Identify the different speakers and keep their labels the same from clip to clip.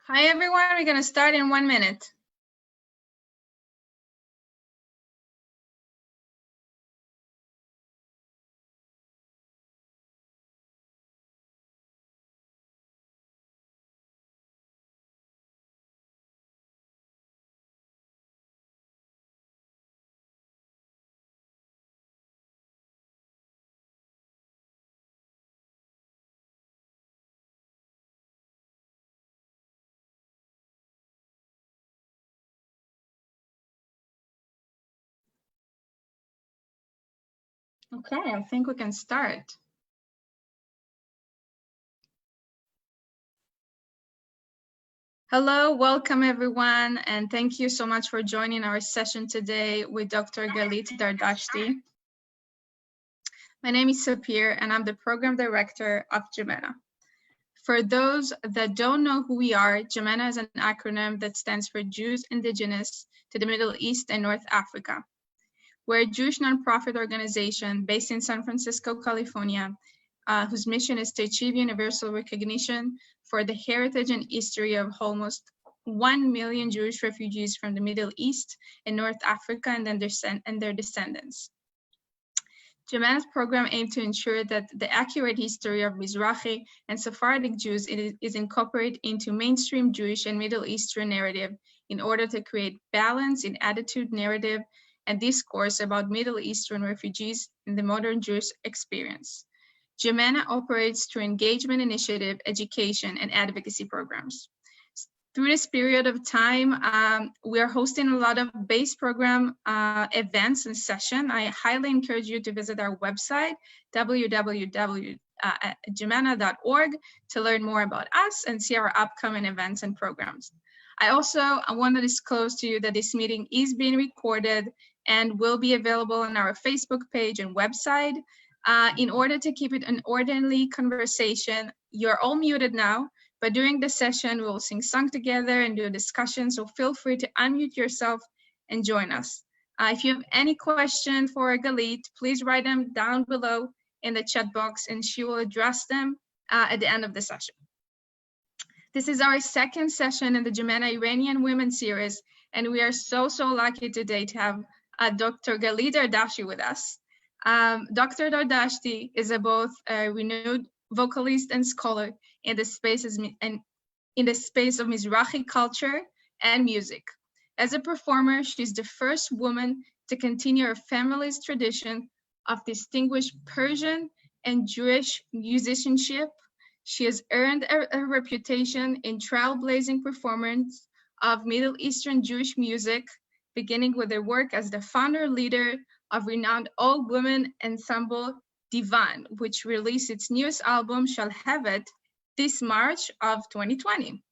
Speaker 1: Hi everyone, we're going to start in 1 minute. Okay, I think we can start. Hello, welcome everyone, and thank you so much for joining our session today with Dr. Galeet Dardashti. My name is Sapir, and I'm the Program Director of JIMENA. For those that don't know who we are, JIMENA is an acronym that stands for Jews Indigenous to the Middle East and North Africa. We're a Jewish nonprofit organization based in San Francisco, California, whose mission is to achieve universal recognition for the heritage and history of almost 1 million Jewish refugees from the Middle East and North Africa and their descendants. JIMENA's program aims to ensure that the accurate history of Mizrahi and Sephardic Jews is incorporated into mainstream Jewish and Middle Eastern narrative in order to create balance in attitude, narrative, and discourse about Middle Eastern refugees in the modern Jewish experience. JIMENA operates through engagement initiative, education, and advocacy programs. Through this period of time, we are hosting a lot of base program events and sessions. I highly encourage you to visit our website, www.jimena.org, to learn more about us and see our upcoming events and programs. I want to disclose to you that this meeting is being recorded and will be available on our Facebook page and website. In order to keep it an orderly conversation, you're all muted now, but during the session, we'll sing song together and do a discussion, so feel free to unmute yourself and join us. If you have any question for Galeet, please write them down below in the chat box and she will address them at the end of the session. This is our second session in the JIMENA Iranian Women series, and we are so lucky today to have Dr. Galeet Dardashti with us. Dr. Dardashti is both a renowned vocalist and scholar in the space of Mizrahi culture and music. As a performer, she's the first woman to continue her family's tradition of distinguished Persian and Jewish musicianship. She has earned a reputation in trailblazing performance of Middle Eastern Jewish music, beginning with her work as the founder leader of renowned all-women ensemble Divan, which released its newest album, Shalhevet, this March of 2020.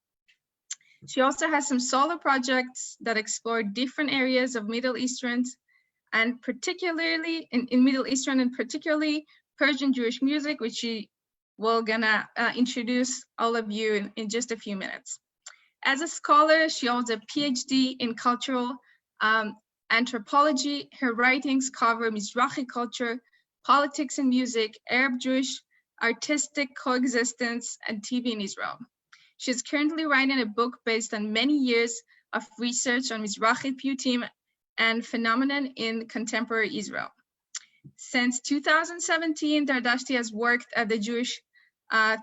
Speaker 1: She also has some solo projects that explore different areas of Middle Eastern and particularly in Middle Eastern and particularly Persian Jewish music, which she will gonna introduce all of you in just a few minutes. As a scholar, she holds a PhD in cultural anthropology. Her writings cover Mizrahi culture, politics and music, Arab-Jewish artistic coexistence, and TV in Israel. She's currently writing a book based on many years of research on Mizrahi Piyutim and phenomenon in contemporary Israel. Since 2017, Dardashti has worked at the Jewish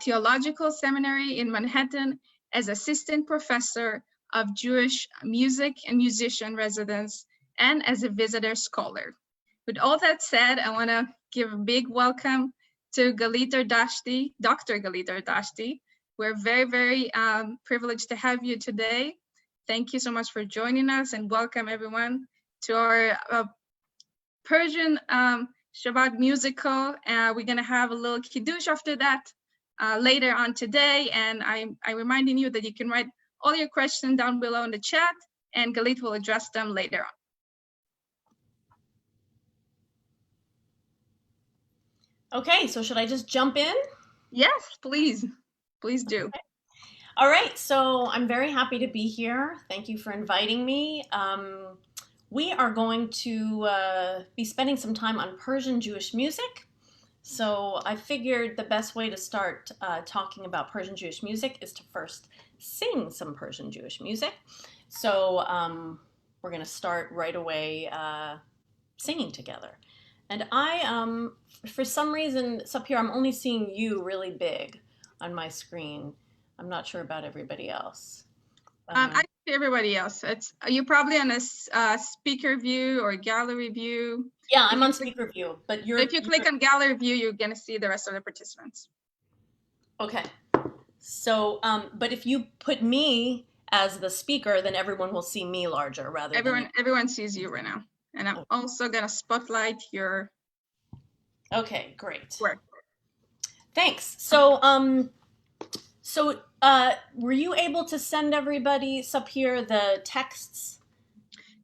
Speaker 1: Theological Seminary in Manhattan as assistant professor of Jewish music and musician residence and as a visitor scholar. With all that said, I want to give a big welcome to Galeet Dardashti, Dr. Galeet Dardashti. We're very privileged to have you today. Thank you so much for joining us and welcome everyone to our Persian Shabbat musical. We're going to have a little kiddush after that later on today. And I'm reminding you that you can write all your questions down below in the chat and Galeet will address them later on.
Speaker 2: Okay, so should I just jump in?
Speaker 1: Yes, please do.
Speaker 2: Okay. All right, so I'm very happy to be here. Thank you for inviting me. We are going to be spending some time on Persian Jewish music. So I figured the best way to start talking about Persian Jewish music is to first sing some Persian Jewish music. So we're going to start right away singing together. And for some reason, Sapir, I'm only seeing you really big on my screen. I'm not sure about everybody else.
Speaker 1: I see everybody else. You're probably on a speaker view or gallery view.
Speaker 2: Yeah, I'm on speaker view, but
Speaker 1: if you click on gallery view, you're going to see the rest of the participants.
Speaker 2: Okay. So, but if you put me as the speaker, then everyone will see me larger rather than
Speaker 1: everyone sees you right now. And I'm also going to spotlight your
Speaker 2: Okay, great.
Speaker 1: work.
Speaker 2: Thanks. So, were you able to send everybody up here the texts?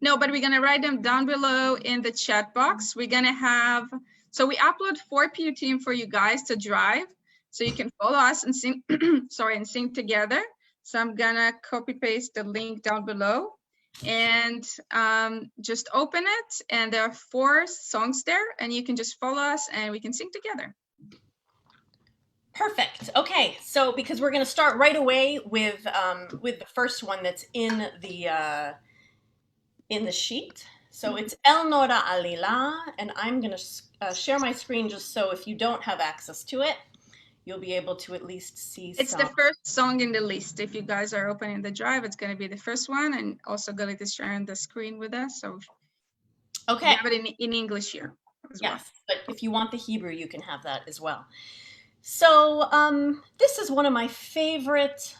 Speaker 1: No, but we're going to write them down below in the chat box. We're going to have, so we upload 4 PUTM for you guys to drive, so you can follow us and sing, and sing together. So I'm going to copy paste the link down below and just open it. And there are 4 songs there, and you can just follow us and we can sing together.
Speaker 2: Perfect. Okay, so because we're going to start right away with the first one that's in the sheet. So it's El Nora Alila, and I'm going to share my screen just so if you don't have access to it, you'll be able to at least see
Speaker 1: It's the first song in the list. If you guys are opening the drive, it's going to be the first one, and also Galeet is sharing the screen with us. So
Speaker 2: okay,
Speaker 1: we have it in English here as well.
Speaker 2: Yes, but if you want the Hebrew, you can have that as well. So this is one of my favorite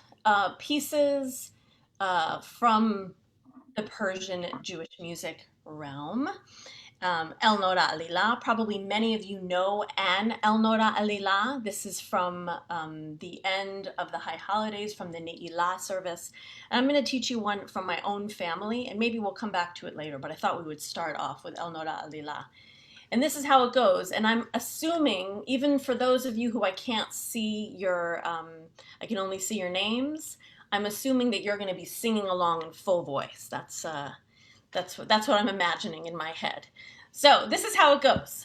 Speaker 2: pieces from the Persian Jewish music realm. El Nora Alila, probably many of you know An El Nora Alila. This is from the end of the High Holidays, from the Ne'ilah service. And I'm going to teach you one from my own family, and maybe we'll come back to it later, but I thought we would start off with El Nora Alila. And this is how it goes. And I'm assuming, even for those of you who I can't see your, I can only see your names, I'm assuming that you're going to be singing along in full voice. That's what I'm imagining in my head. So this is how it goes.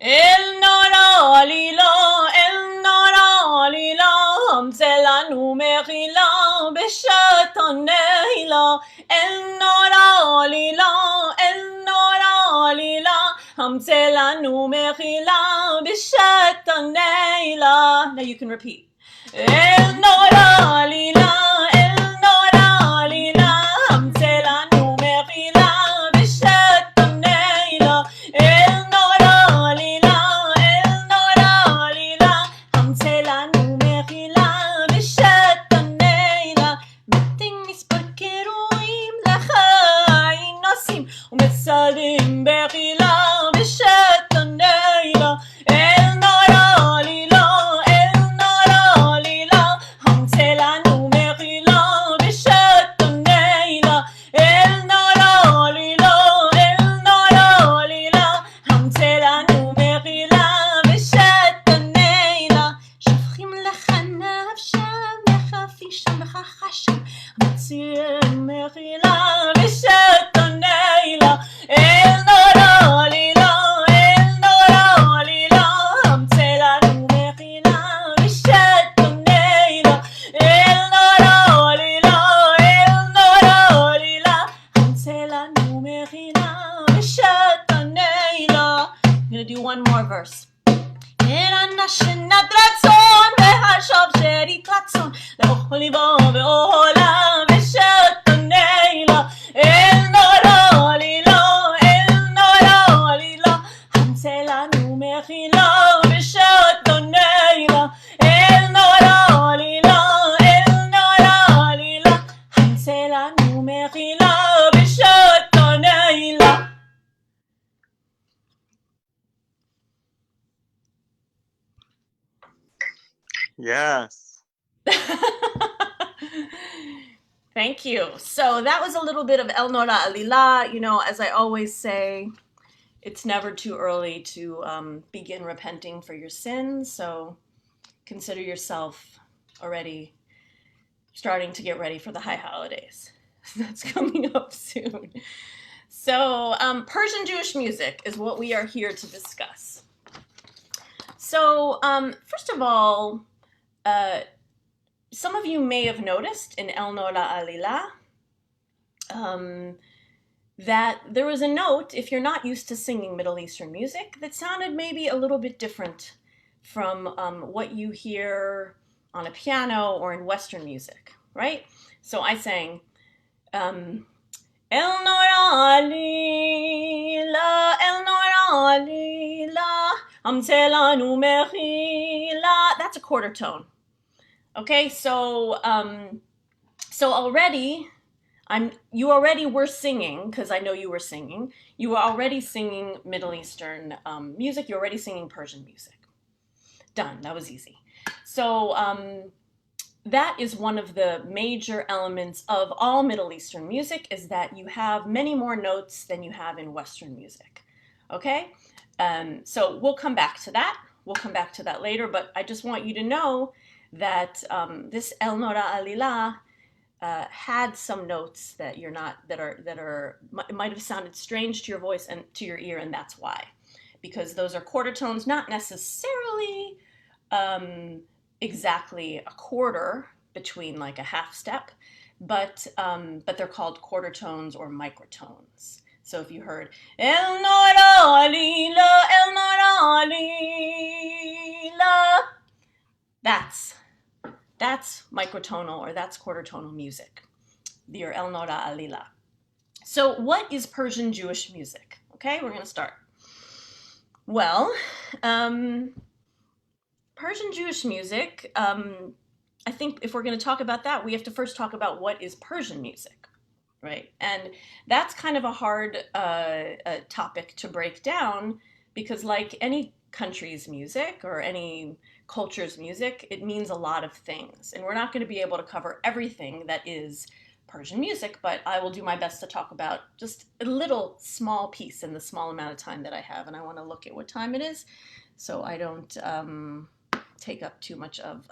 Speaker 2: El Nora Alila, El Nora Alila, Hamzelanu Mechila, Beshatan Neila, El Nora Alila, El Nora Alila, Hamzelanu Mechila, Beshatan Neila. Now you can repeat. El Nora Alila, El Nora Alila, Hamzelanu Mechila, Beshatan Neila, El Nora Alila, El Nora Alila, Hamzelanu Mechila, Beshatan Neila, Metim Mispar Keruim Lechaim Nosim, Umetzadim Bechila, Beshatan Neila, El Nora Alila, El Nora Alila, Hamzelanu Mechila, Beshatan Neila, El Nora Alila, El Nora Alila, Hamzelanu Mechila, Beshatan Neila, Shofchim lecha nafshem, lecha fisham, lecha chasham, Hamzelanu Mechila, Beshatan Neila, El Nora Alila, El Nora Alila, Hamzelanu Mechila, Beshatan Neila, El Nora Alila, El Nora Alila, Hamzelanu Mechila, Beshatan Neila. I'm going to do one more verse. Erana shenat ratzon vehashav sherit ratzon leochol libo ve'ola beshatan neila. El Nora Alila, El Nora Alila, Hamzelanu Mechila, Beshatan Neila. El Nora Alila, El Nora Alila, Hamzelanu Mechila, Beshatan Neila.
Speaker 3: Yes.
Speaker 2: Thank you. So that was a little bit of El Nora Alila. You know, as I always say, it's never too early to begin repenting for your sins. So consider yourself already starting to get ready for the high holidays. That's coming up soon. So Persian Jewish music is what we are here to discuss. So first of all, some of you may have noticed in El Nora Alila that there was a note, if you're not used to singing Middle Eastern music, that sounded maybe a little bit different from what you hear on a piano or in Western music, right? So I sang, El Nora Alila, El Nora Alila, Amselanu Mechila. That's a quarter tone. Okay, so already you already were singing, because I know you were singing. You were already singing Middle Eastern music. You're already singing Persian music. Done. That was easy. So that is one of the major elements of all Middle Eastern music, is that you have many more notes than you have in Western music. Okay? So we'll come back to that. We'll come back to that later, but I just want you to know that this El Nora Alila had some notes that might have sounded strange to your voice and to your ear, and that's why, because those are quarter tones, not necessarily exactly a quarter between like a half step, but they're called quarter tones or microtones. So if you heard El Nora Lila, El Nora Lila, that's microtonal, or that's quarter tonal music, your El Nora Alila. So what is Persian Jewish music? Okay, we're going to start. Well, Persian Jewish music, I think if we're going to talk about that, we have to first talk about what is Persian music, right? And that's kind of a hard topic to break down, because like any country's music or any culture's music, it means a lot of things. And we're not going to be able to cover everything that is Persian music, but I will do my best to talk about just a little small piece in the small amount of time that I have. And I want to look at what time it is, so I don't take up too much of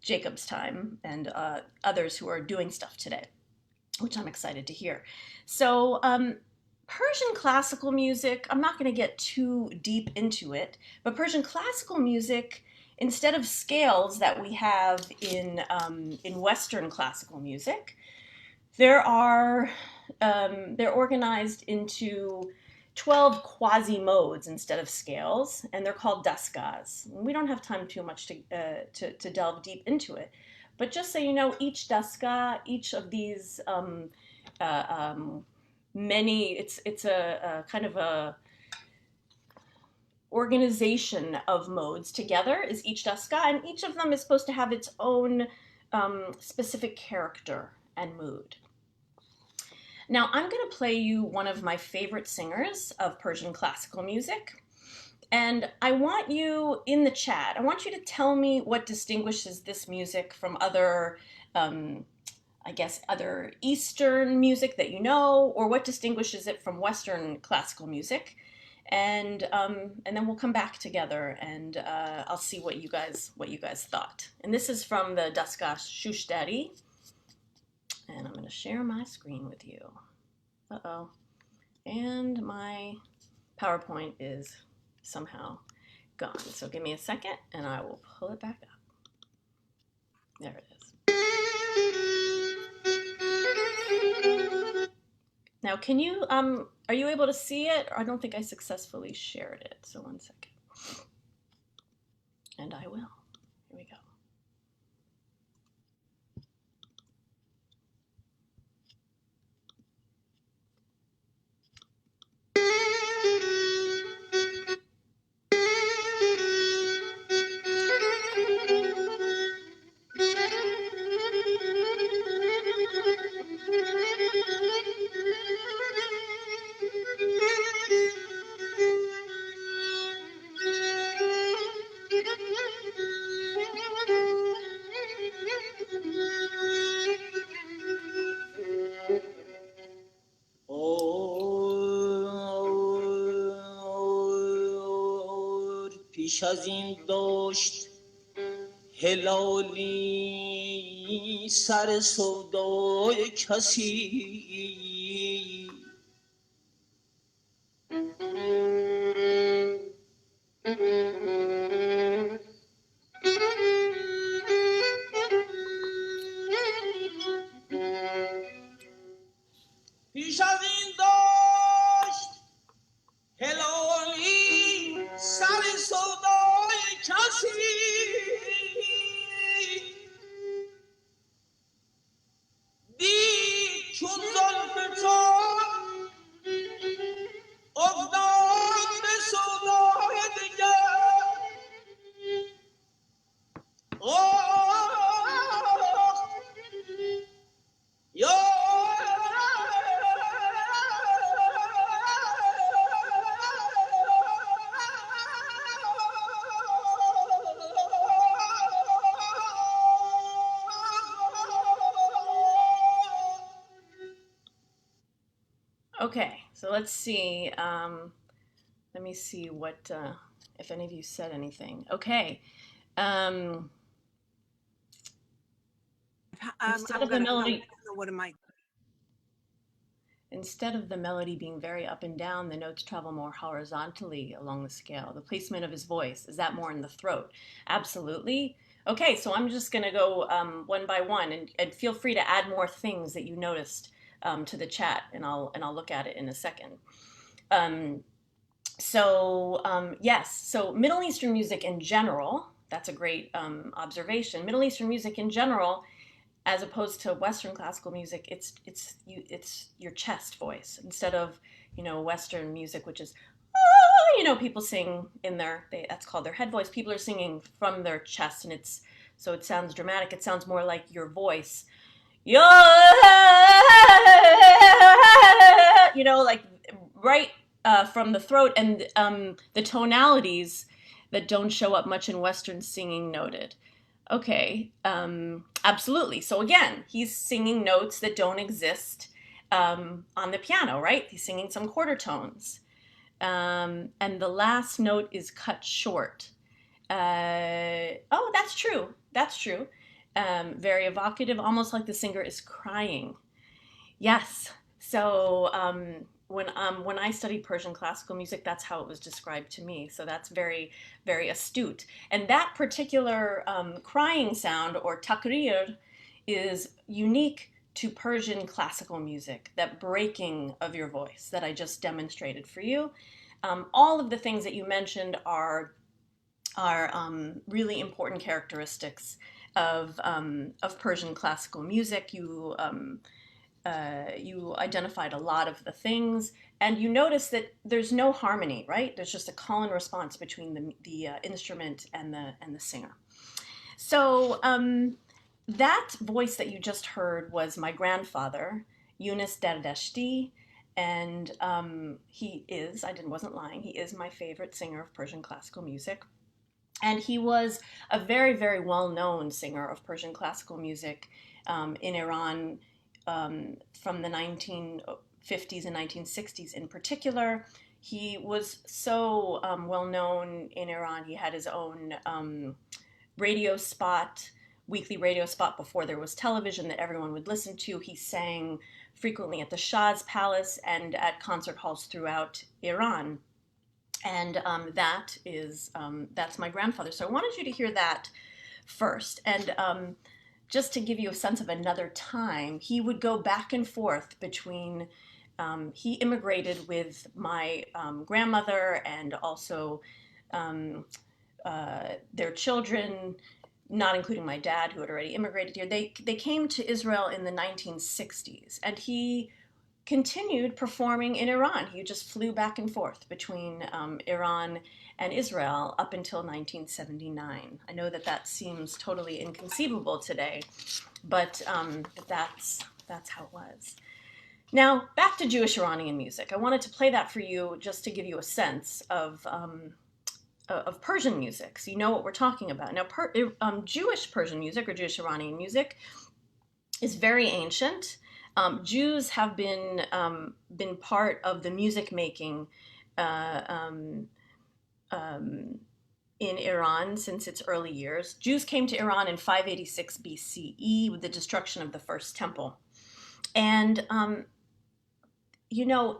Speaker 2: Jacob's time and others who are doing stuff today, which I'm excited to hear. So Persian classical music, I'm not going to get too deep into it, but Persian classical music, instead of scales that we have in Western classical music, they're organized into 12 quasi-modes instead of scales, and they're called dasgas. We don't have time too much to delve deep into it, but just so you know, each daska, each of these it's a kind of a organization of modes together is each daska, and each of them is supposed to have its own specific character and mood. Now I'm going to play you one of my favorite singers of Persian classical music, and I want you in the chat, I want you to tell me what distinguishes this music from other I guess other Eastern music that you know, or what distinguishes it from Western classical music, and then we'll come back together, and I'll see what you guys thought. And this is from the Daska Shushtari, and I'm going to share my screen with you. And my PowerPoint is somehow gone. So give me a second, and I will pull it back up. There it is. Now, can you, are you able to see it? I don't think I successfully shared it, so one second. And I will. Here we go.
Speaker 4: پیش از این داشت هلالی سر سودای کسی چون زلف تو افتاد به سودای دگر یا
Speaker 2: Okay, so let's see. Let me see what if any of you said anything. Okay. Instead of the melody, instead of the melody being very up and down, the notes travel more horizontally along the scale. The placement of his voice, is that more in the throat? Absolutely. Okay, so I'm just going to go one by one, and feel free to add more things that you noticed to the chat, and I'll look at it in a second. Yes, so Middle Eastern music in general, that's a great observation. Middle Eastern music in general, as opposed to Western classical music, it's your chest voice instead of, Western music, which is, people sing in that's called their head voice. People are singing from their chest, and so it sounds dramatic. It sounds more like your voice, like right from the throat, and the tonalities that don't show up much in Western singing noted. Okay, absolutely. So again, he's singing notes that don't exist on the piano, right? He's singing some quarter tones. And the last note is cut short. Oh, that's true. That's true. Very evocative, almost like the singer is crying. Yes. So when I studied Persian classical music, that's how it was described to me. So that's very, very astute. And that particular crying sound, or takrir, is unique to Persian classical music, that breaking of your voice that I just demonstrated for you. All of the things that you mentioned are really important characteristics of Persian classical music. You identified a lot of the things, and you notice that there's no harmony, right? There's just a call and response between the instrument and the singer. So that voice that you just heard was my grandfather, Galeet Dardashti, and he is, wasn't lying, he is my favorite singer of Persian classical music. And he was a very, very well-known singer of Persian classical music in Iran from the 1950s and 1960s in particular. He was so well-known in Iran. He had his own radio spot, weekly radio spot before there was television, that everyone would listen to. He sang frequently at the Shah's palace and at concert halls throughout Iran. And that's my grandfather. So I wanted you to hear that first. And just to give you a sense of another time, he would go back and forth between, he immigrated with my grandmother and also their children, not including my dad, who had already immigrated here. They came to Israel in the 1960s, and he continued performing in Iran. He just flew back and forth between Iran and Israel up until 1979. I know that seems totally inconceivable today, but that's how it was. Now, back to Jewish Iranian music. I wanted to play that for you just to give you a sense of Persian music, so you know what we're talking about. Now, Jewish Persian music, or Jewish Iranian music, is very ancient. Jews have been part of the music making in Iran since its early years. Jews came to Iran in 586 BCE with the destruction of the first temple. And,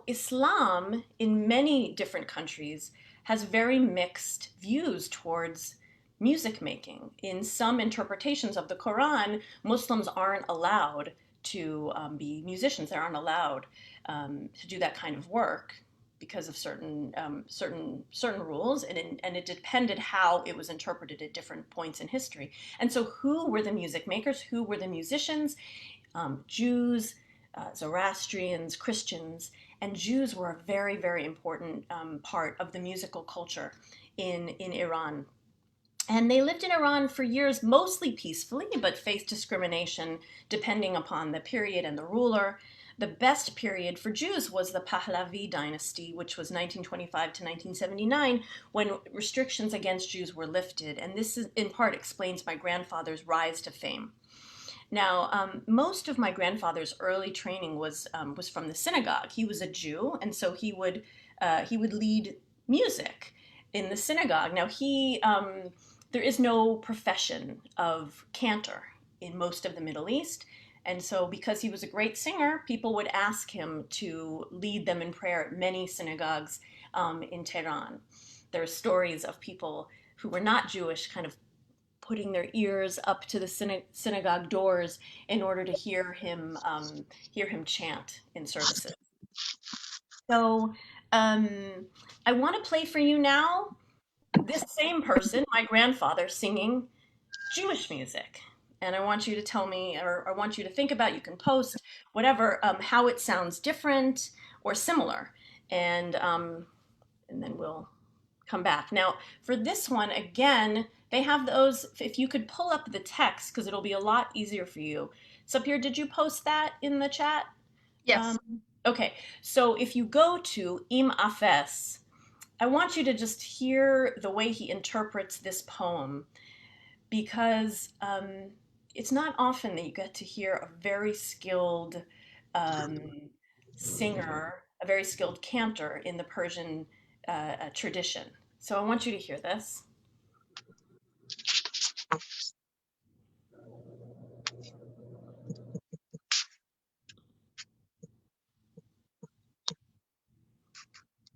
Speaker 2: Islam in many different countries has very mixed views towards music making. In some interpretations of the Quran, Muslims aren't allowed to be musicians. They aren't allowed to do that kind of work because of certain rules, and it depended how it was interpreted at different points in history. And so, who were the music makers? Who were the musicians? Jews, Zoroastrians, Christians, and Jews were a very, very important part of the musical culture in Iran. And they lived in Iran for years, mostly peacefully, but faced discrimination depending upon the period and the ruler. The best period for Jews was the Pahlavi dynasty, which was 1925 to 1979, when restrictions against Jews were lifted. And this in part explains my grandfather's rise to fame. Now, most of my grandfather's early training was from the synagogue. He was a Jew, and so he would lead music in the synagogue. Now, there is no profession of cantor in most of the Middle East, and so because he was a great singer, people would ask him to lead them in prayer at many synagogues in Tehran. There are stories of people who were not Jewish kind of putting their ears up to the synagogue doors in order to hear him chant in services. So I want to play for you now this same person, my grandfather, singing Jewish music. And I want you to tell me, or I want you to think about, you can post, whatever, how it sounds different or similar. And then we'll come back. Now, for this one, again, they have those, if you could pull up the text, because it'll be a lot easier for you. Sapir, did you post that in the chat?
Speaker 1: Yes.
Speaker 2: Okay, so if you go to Im Afes, I want you to just hear the way he interprets this poem, because it's not often that you get to hear a very skilled singer, a very skilled cantor in the Persian tradition. So I want you to hear this.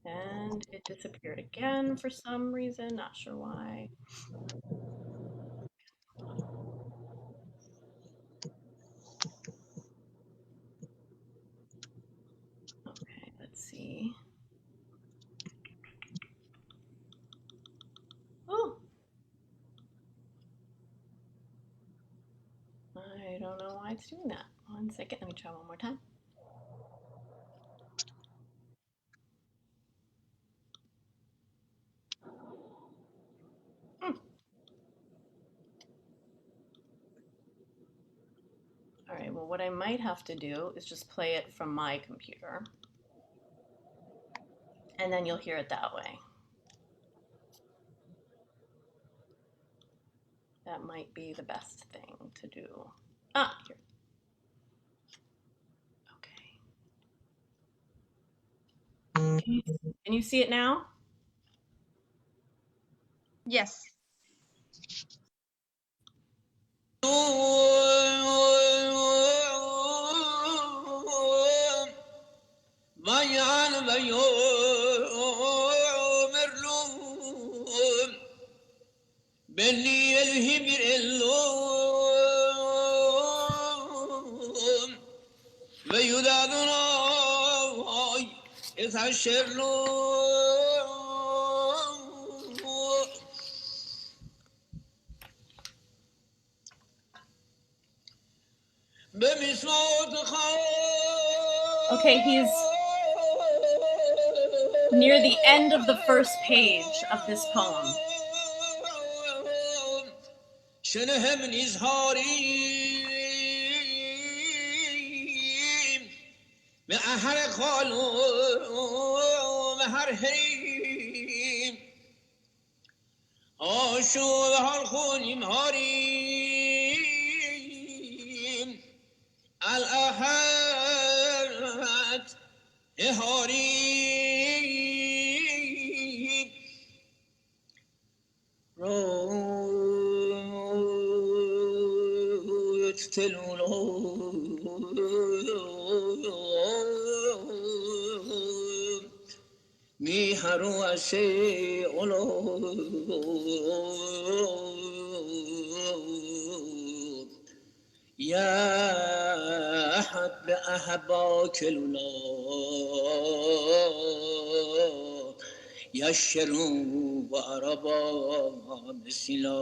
Speaker 2: And it disappeared again for some reason, not sure why. Okay, let's see. Oh, I don't know why it's doing that. 1 second, let me try one more time. All right, well, what I might have to do is just play it from my computer, and then you'll hear it that way. That might be the best thing to do. Ah, here. Okay. Can you see it now?
Speaker 1: Yes.
Speaker 4: belli elhi bir ellum ve yudaduna ay eshaşerlum bemisot khaw.
Speaker 2: Okay, he's near the end of the first page of this poem.
Speaker 4: شنه من إزهاري مأهر خالو مهر هريم آشو بهر خوني مهاريم الأحد إهاريم روت تلولو میهرو أشي أولو يا أحد بأحباك لولا يشروا وأربا بسلا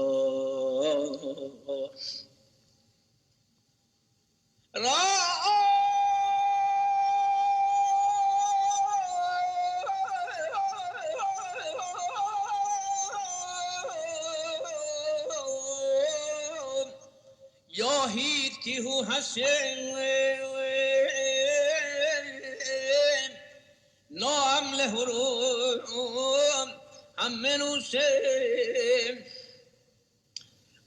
Speaker 4: كيهو هشم نام لهروم عمنو شم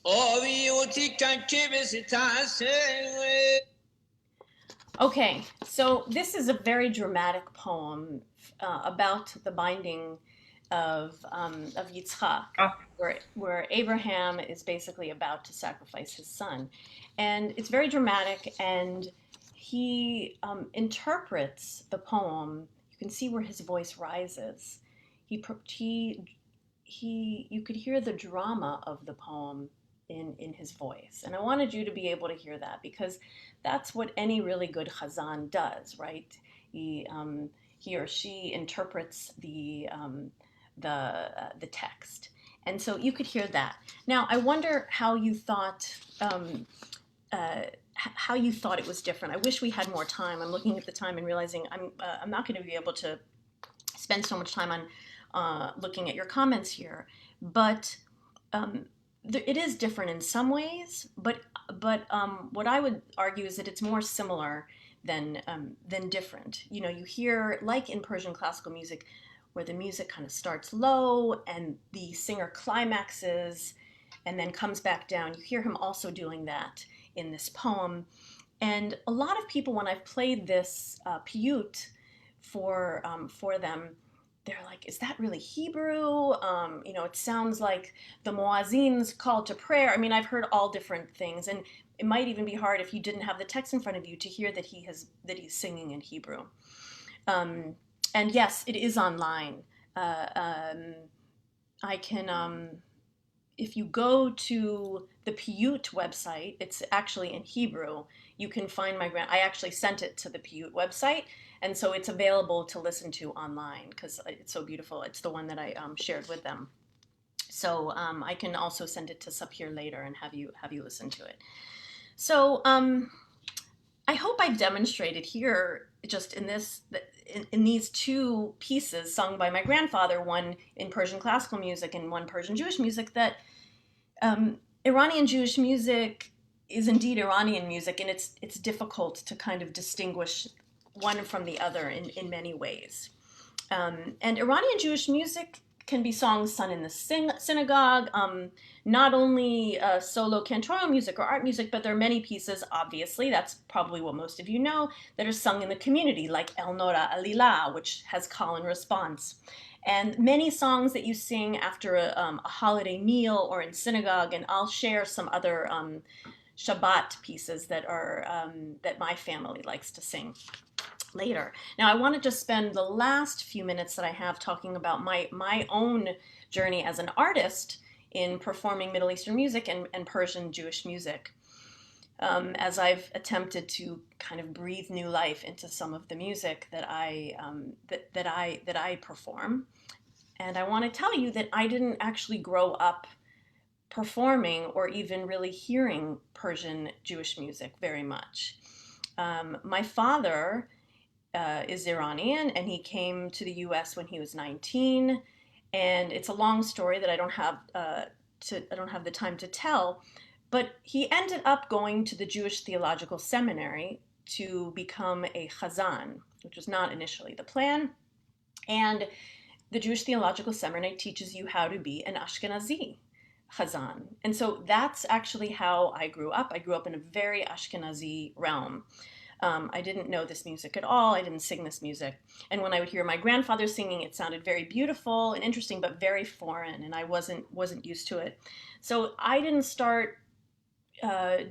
Speaker 4: آویوتی کنکی بسی تاسم.
Speaker 2: Okay, so this is a very dramatic poem about the binding of Yitzchak, where Abraham is basically about to sacrifice his son, and it's very dramatic. And he interprets the poem. You can see where his voice rises. You could hear the drama of the poem in his voice, and I wanted you to be able to hear that because that's what any really good chazan does, right? He or she interprets the text, and so you could hear that. Now, I wonder how you thought it was different. I wish we had more time. I'm looking at the time and realizing I'm not going to be able to spend so much time on looking at your comments here, but it is different in some ways, but what I would argue is that it's more similar than different. You know, you hear, like in Persian classical music, where the music kind of starts low and the singer climaxes and then comes back down. You hear him also doing that in this poem. And a lot of people, when I've played this piyut for them, they're like, is that really Hebrew? You know, it sounds like the Muazzin's call to prayer. I mean, I've heard all different things, and it might even be hard if you didn't have the text in front of you to hear that he's singing in Hebrew. And yes, it is online. I can, if you go to the Piyut website, it's actually in Hebrew. You can find I actually sent it to the Piyut website, and so it's available to listen to online because it's so beautiful. It's the one that I shared with them. So I can also send it to Sapir later and have you listen to it. So I hope I've demonstrated here, just in these two pieces sung by my grandfather, one in Persian classical music and one Persian Jewish music, that Iranian Jewish music is indeed Iranian music, and it's difficult to kind of distinguish one from the other in many ways. And Iranian Jewish music can be songs sung in the synagogue, not only solo cantorial music or art music, but there are many pieces, obviously, that's probably what most of you know, that are sung in the community, like El Nora Alila, which has call and response. And many songs that you sing after a holiday meal or in synagogue, and I'll share some other Shabbat pieces that my family likes to sing later. Now, I want to just spend the last few minutes that I have talking about my own journey as an artist in performing Middle Eastern music and Persian Jewish music, as I've attempted to kind of breathe new life into some of the music that I perform. And I want to tell you that I didn't actually grow up performing or even really hearing Persian Jewish music very much. My father is Iranian, and he came to the U.S. when he was 19, and it's a long story that I don't have the time to tell. But he ended up going to the Jewish Theological Seminary to become a chazan, which was not initially the plan. And the Jewish Theological Seminary teaches you how to be an Ashkenazi chazan. And so that's actually how I grew up. I grew up in a very Ashkenazi realm. I didn't know this music at all. I didn't sing this music. And when I would hear my grandfather singing, it sounded very beautiful and interesting, but very foreign, and I wasn't used to it. So I didn't start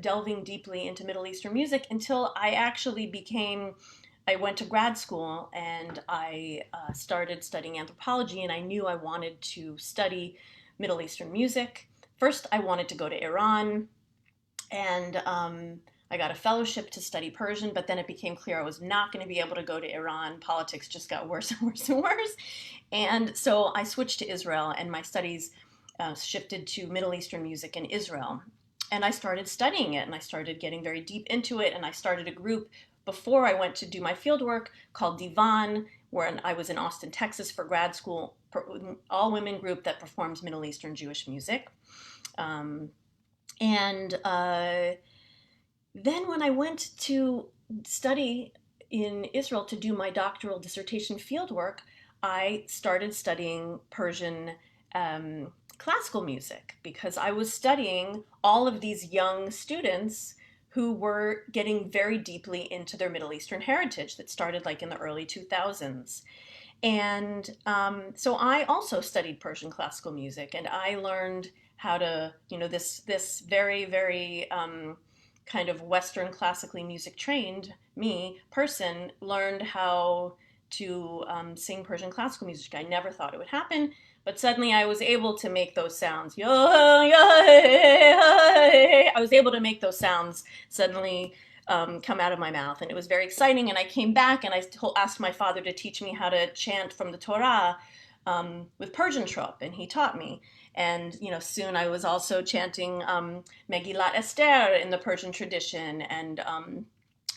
Speaker 2: delving deeply into Middle Eastern music until I went to grad school, and I started studying anthropology, and I knew I wanted to study Middle Eastern music. First, I wanted to go to Iran, and I got a fellowship to study Persian, but then it became clear I was not going to be able to go to Iran. Politics just got worse and worse and worse. And so I switched to Israel, and my studies shifted to Middle Eastern music in Israel. And I started studying it, and I started getting very deep into it, and I started a group before I went to do my field work called Divan, where I was in Austin, Texas for grad school, all-women group that performs Middle Eastern Jewish music. then when I went to study in Israel to do my doctoral dissertation fieldwork, I started studying Persian classical music because I was studying all of these young students who were getting very deeply into their Middle Eastern heritage that started like in the early 2000s. And so I also studied Persian classical music, and I learned how to, this very, very kind of Western classically music trained person learned how to sing Persian classical music. I never thought it would happen, but suddenly I was able to make those sounds. I was able to make those sounds suddenly come out of my mouth, and it was very exciting. And I came back and I asked my father to teach me how to chant from the Torah with Persian trop, and he taught me. And soon I was also chanting Megillat Esther in the Persian tradition, and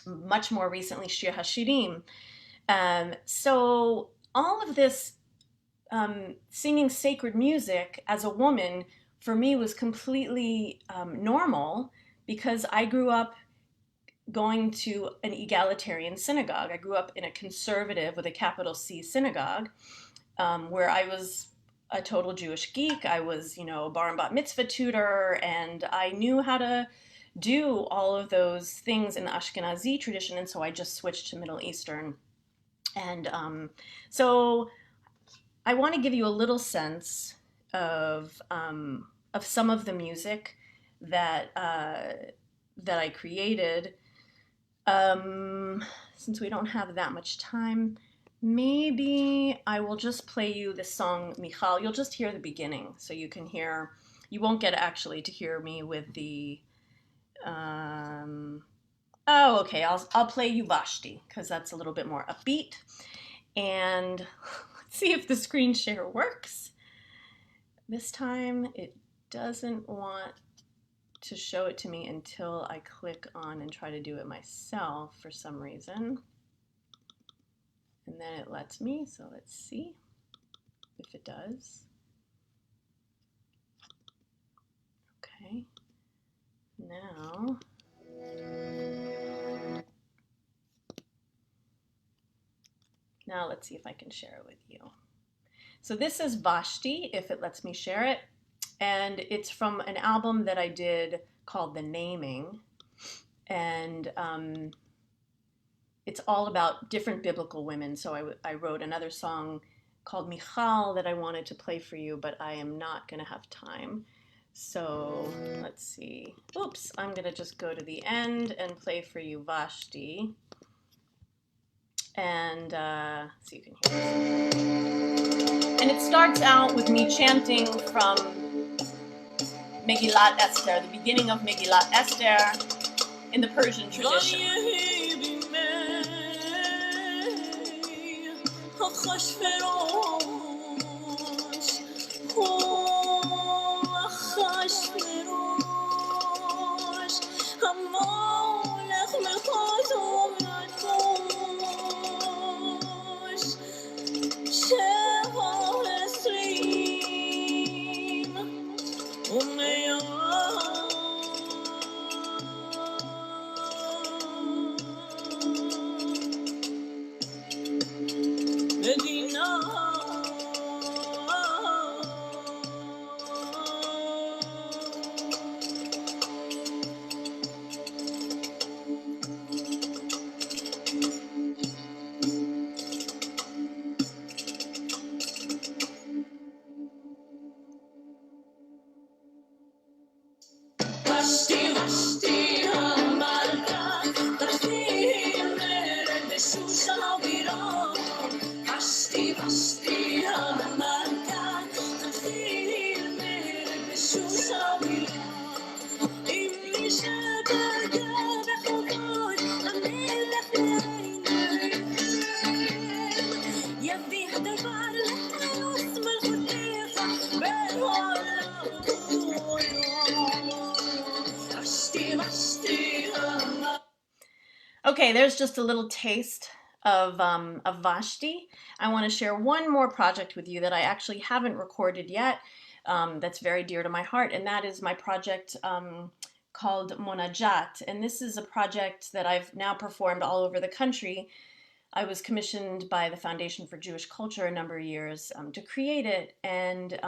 Speaker 2: much more recently Shir HaShirim. So all of this singing sacred music as a woman for me was completely normal because I grew up going to an egalitarian synagogue. I grew up in a conservative with a capital C synagogue where I was a total Jewish geek. I was, bar and bat mitzvah tutor, and I knew how to do all of those things in the Ashkenazi tradition, and so I just switched to Middle Eastern. And so I want to give you a little sense of some of the music that I created. Since we don't have that much time, maybe I will just play you the song Michal. You'll just hear the beginning, so you can hear. You won't get actually to hear me with the. Oh, okay. I'll play you Vashti because that's a little bit more upbeat. And let's see if the screen share works. This time it doesn't want to show it to me until I click on and try to do it myself for some reason. And then it lets me, so let's see if it does. Okay, now let's see if I can share it with you. So this is Vashti, if it lets me share it. And it's from an album that I did called The Naming. And it's all about different biblical women. So I wrote another song called Michal that I wanted to play for you, but I am not going to have time. So let's see. Oops, I'm going to just go to the end and play for you Vashti. And so you can hear it. And it starts out with me chanting from Megillat Esther, the beginning of Megillat Esther in the Persian tradition. Okay, there's just a little taste of Vashti. I want to share one more project with you that I actually haven't recorded yet. That's very dear to my heart, and that is my project called Monajat, and this is a project that I've now performed all over the country. I was commissioned by the Foundation for Jewish Culture a number of years to create it, and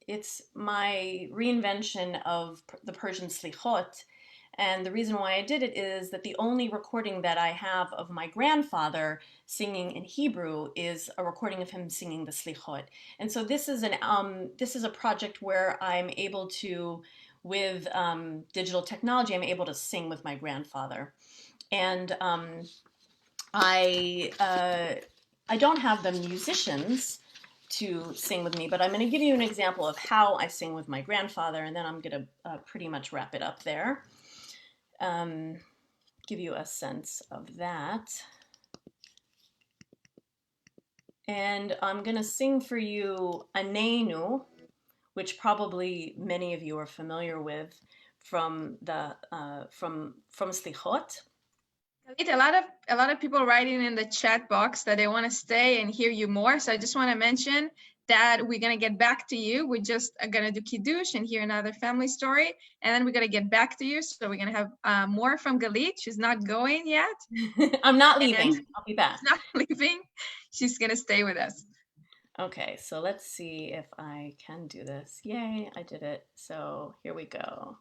Speaker 2: it's my reinvention of the Persian slichot. And the reason why I did it is that the only recording that I have of my grandfather singing in Hebrew is a recording of him singing the slichot. And so this is a project where I'm able to, with digital technology, I'm able to sing with my grandfather. And I don't have the musicians to sing with me, but I'm going to give you an example of how I sing with my grandfather, and then I'm going to pretty much wrap it up there. Give you a sense of that. And I'm going to sing for you Aneinu, which probably many of you are familiar with from the from Slichot.
Speaker 1: A lot of people writing in the chat box that they want to stay and hear you more. So I just want to mention that we're going to get back to you. We just are going to do Kiddush and hear another family story. And then we're going to get back to you. So we're going to have more from Galeet. She's not going yet.
Speaker 2: I'm not leaving. I'll be back.
Speaker 1: She's not leaving. She's going to stay with us.
Speaker 2: Okay, so let's see if I can do this. Yay, I did it. So here we go.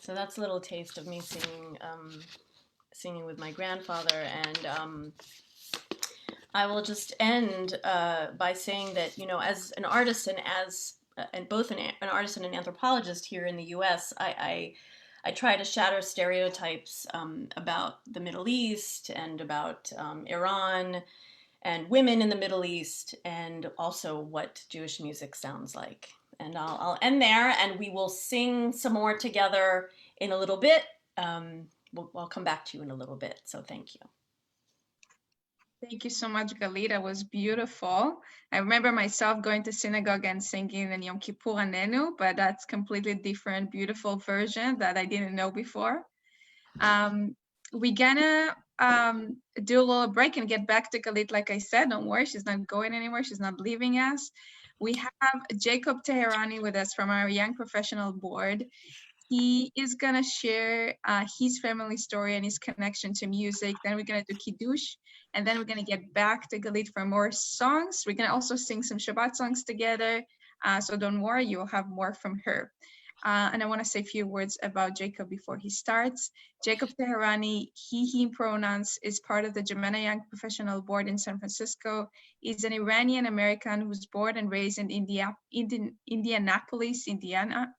Speaker 2: So that's a little taste of me singing with my grandfather, and I will just end by saying that, you know, as an artist and both an artist and an anthropologist here in the U.S., I try to shatter stereotypes about the Middle East and about Iran and women in the Middle East, and also what Jewish music sounds like. And I'll end there, and we will sing some more together in a little bit. I'll come back to you in a little bit, so thank you.
Speaker 1: Thank you so much, Galeet. That was beautiful. I remember myself going to synagogue and singing in Yom Kippur Anenu, but that's completely different, beautiful version that I didn't know before. We're gonna do a little break and get back to Galeet. Like I said, don't worry, she's not going anywhere. She's not leaving us. We have Jacob Teherani with us from our Young Professional Board. He is gonna share his family story and his connection to music. Then we're gonna do Kiddush, and then we're gonna get back to Galeet for more songs. We're gonna also sing some Shabbat songs together. So don't worry, you'll have more from her. And I want to say a few words about Jacob before he starts. Jacob Teherani, he, him pronouns, is part of the JIMENA Young Professional Board in San Francisco. He's an Iranian American who's born and raised in Indianapolis, Indiana.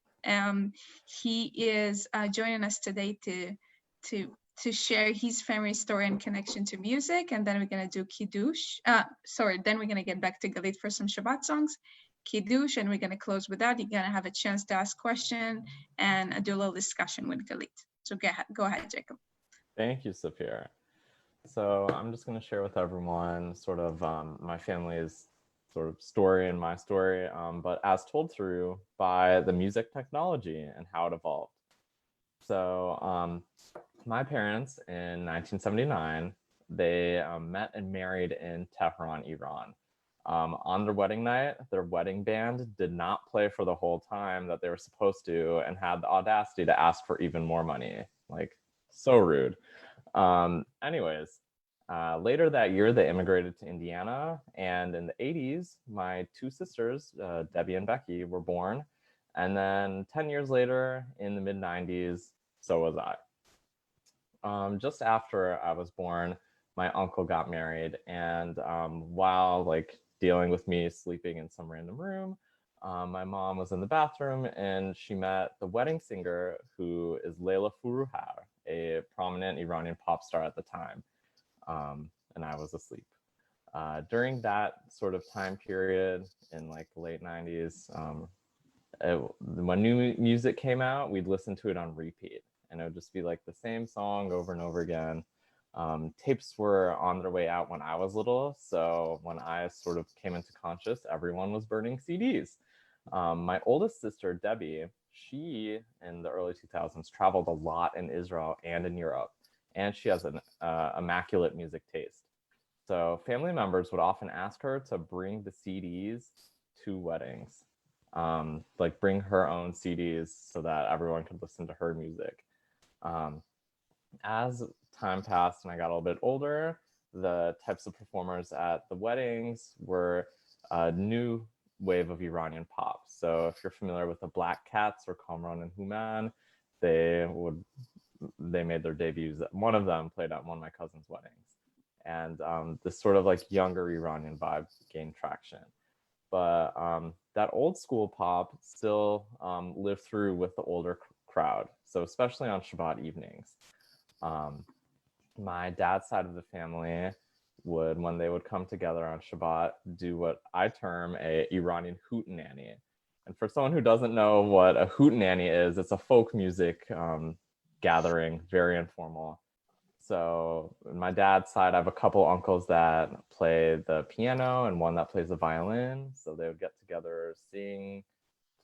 Speaker 1: He is joining us today to share his family story and connection to music, and then we're gonna do Kiddush. Then we're gonna get back to Galeet for some Shabbat songs, Kiddush, and we're gonna close with that. You're gonna have a chance to ask questions and do a little discussion with Galeet. So go ahead, Jacob.
Speaker 5: Thank you, Sapir. So I'm just gonna share with everyone sort of my family's sort of story and my story, but as told through by the music technology and how it evolved. So my parents in 1979, they met and married in Tehran, Iran. On their wedding night, their wedding band did not play for the whole time that they were supposed to and had the audacity to ask for even more money. Like, so rude. Anyways, later that year, they immigrated to Indiana. And in the 80s, my two sisters, Debbie and Becky, were born. And then 10 years later, in the mid-90s, so was I. Just after I was born, my uncle got married, and while like dealing with me sleeping in some random room, my mom was in the bathroom and she met the wedding singer, who is Leila Furuhar, a prominent Iranian pop star at the time, and I was asleep. During that sort of time period in like the late 90s, when new music came out, we'd listen to it on repeat. And it would just be like the same song over and over again. Tapes were on their way out when I was little. So when I sort of came into conscious, everyone was burning CDs. My oldest sister, Debbie, she, in the early 2000s, traveled a lot in Israel and in Europe. And she has an immaculate music taste. So family members would often ask her to bring the CDs to weddings. Like bring her own CDs so that everyone could listen to her music. As time passed and I got a little bit older, the types of performers at the weddings were a new wave of Iranian pop. So if you're familiar with the Black Cats or Kamran and Human, they made their debuts. One of them played at one of my cousin's weddings. And this sort of like younger Iranian vibe gained traction. But that old school pop still lived through with the older crowd. So especially on Shabbat evenings. My dad's side of the family would, when they would come together on Shabbat, do what I term a Iranian hootenanny. And for someone who doesn't know what a hootenanny is, it's a folk music gathering, very informal. So on my dad's side, I have a couple uncles that play the piano and one that plays the violin. So they would get together, sing,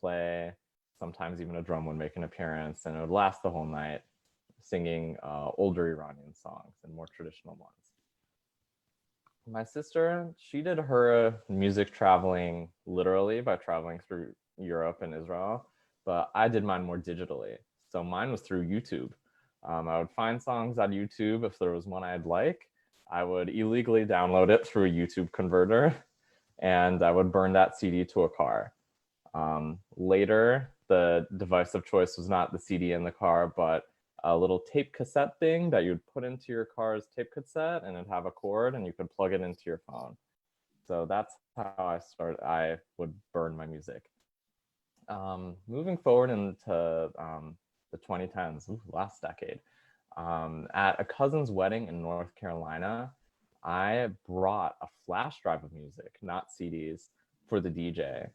Speaker 5: play, sometimes even a drum would make an appearance, and it would last the whole night, singing older Iranian songs and more traditional ones. My sister, she did her music traveling literally by traveling through Europe and Israel, but I did mine more digitally. So mine was through YouTube. I would find songs on YouTube. If there was one I'd like, I would illegally download it through a YouTube converter, and I would burn that CD to a car. Later, the device of choice was not the CD in the car, but a little tape cassette thing that you'd put into your car's tape cassette, and it'd have a cord and you could plug it into your phone. So that's how I would burn my music. Moving forward into the 2010s, last decade, at a cousin's wedding in North Carolina, I brought a flash drive of music, not CDs, for the DJ.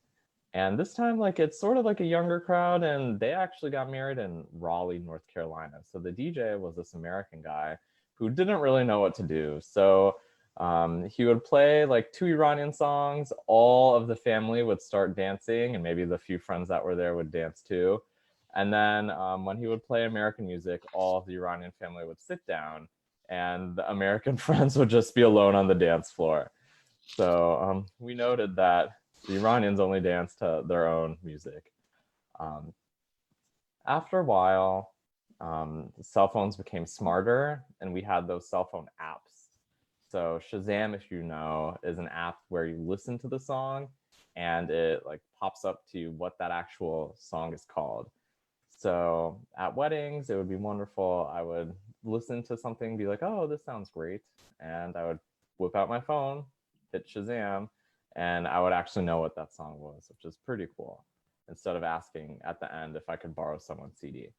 Speaker 5: And this time, like, it's sort of like a younger crowd, and they actually got married in Raleigh, North Carolina. So the DJ was this American guy who didn't really know what to do. So he would play like 2 Iranian songs. All of the family would start dancing, and maybe the few friends that were there would dance too. And then when he would play American music, all of the Iranian family would sit down, and the American friends would just be alone on the dance floor. So we noted that the Iranians only dance to their own music. After a while, cell phones became smarter, and we had those cell phone apps. So Shazam, if you know, is an app where you listen to the song and it like pops up to you what that actual song is called. So at weddings, it would be wonderful. I would listen to something, be like, oh, this sounds great. And I would whip out my phone, hit Shazam, and I would actually know what that song was, which is pretty cool, instead of asking at the end if I could borrow someone's CD.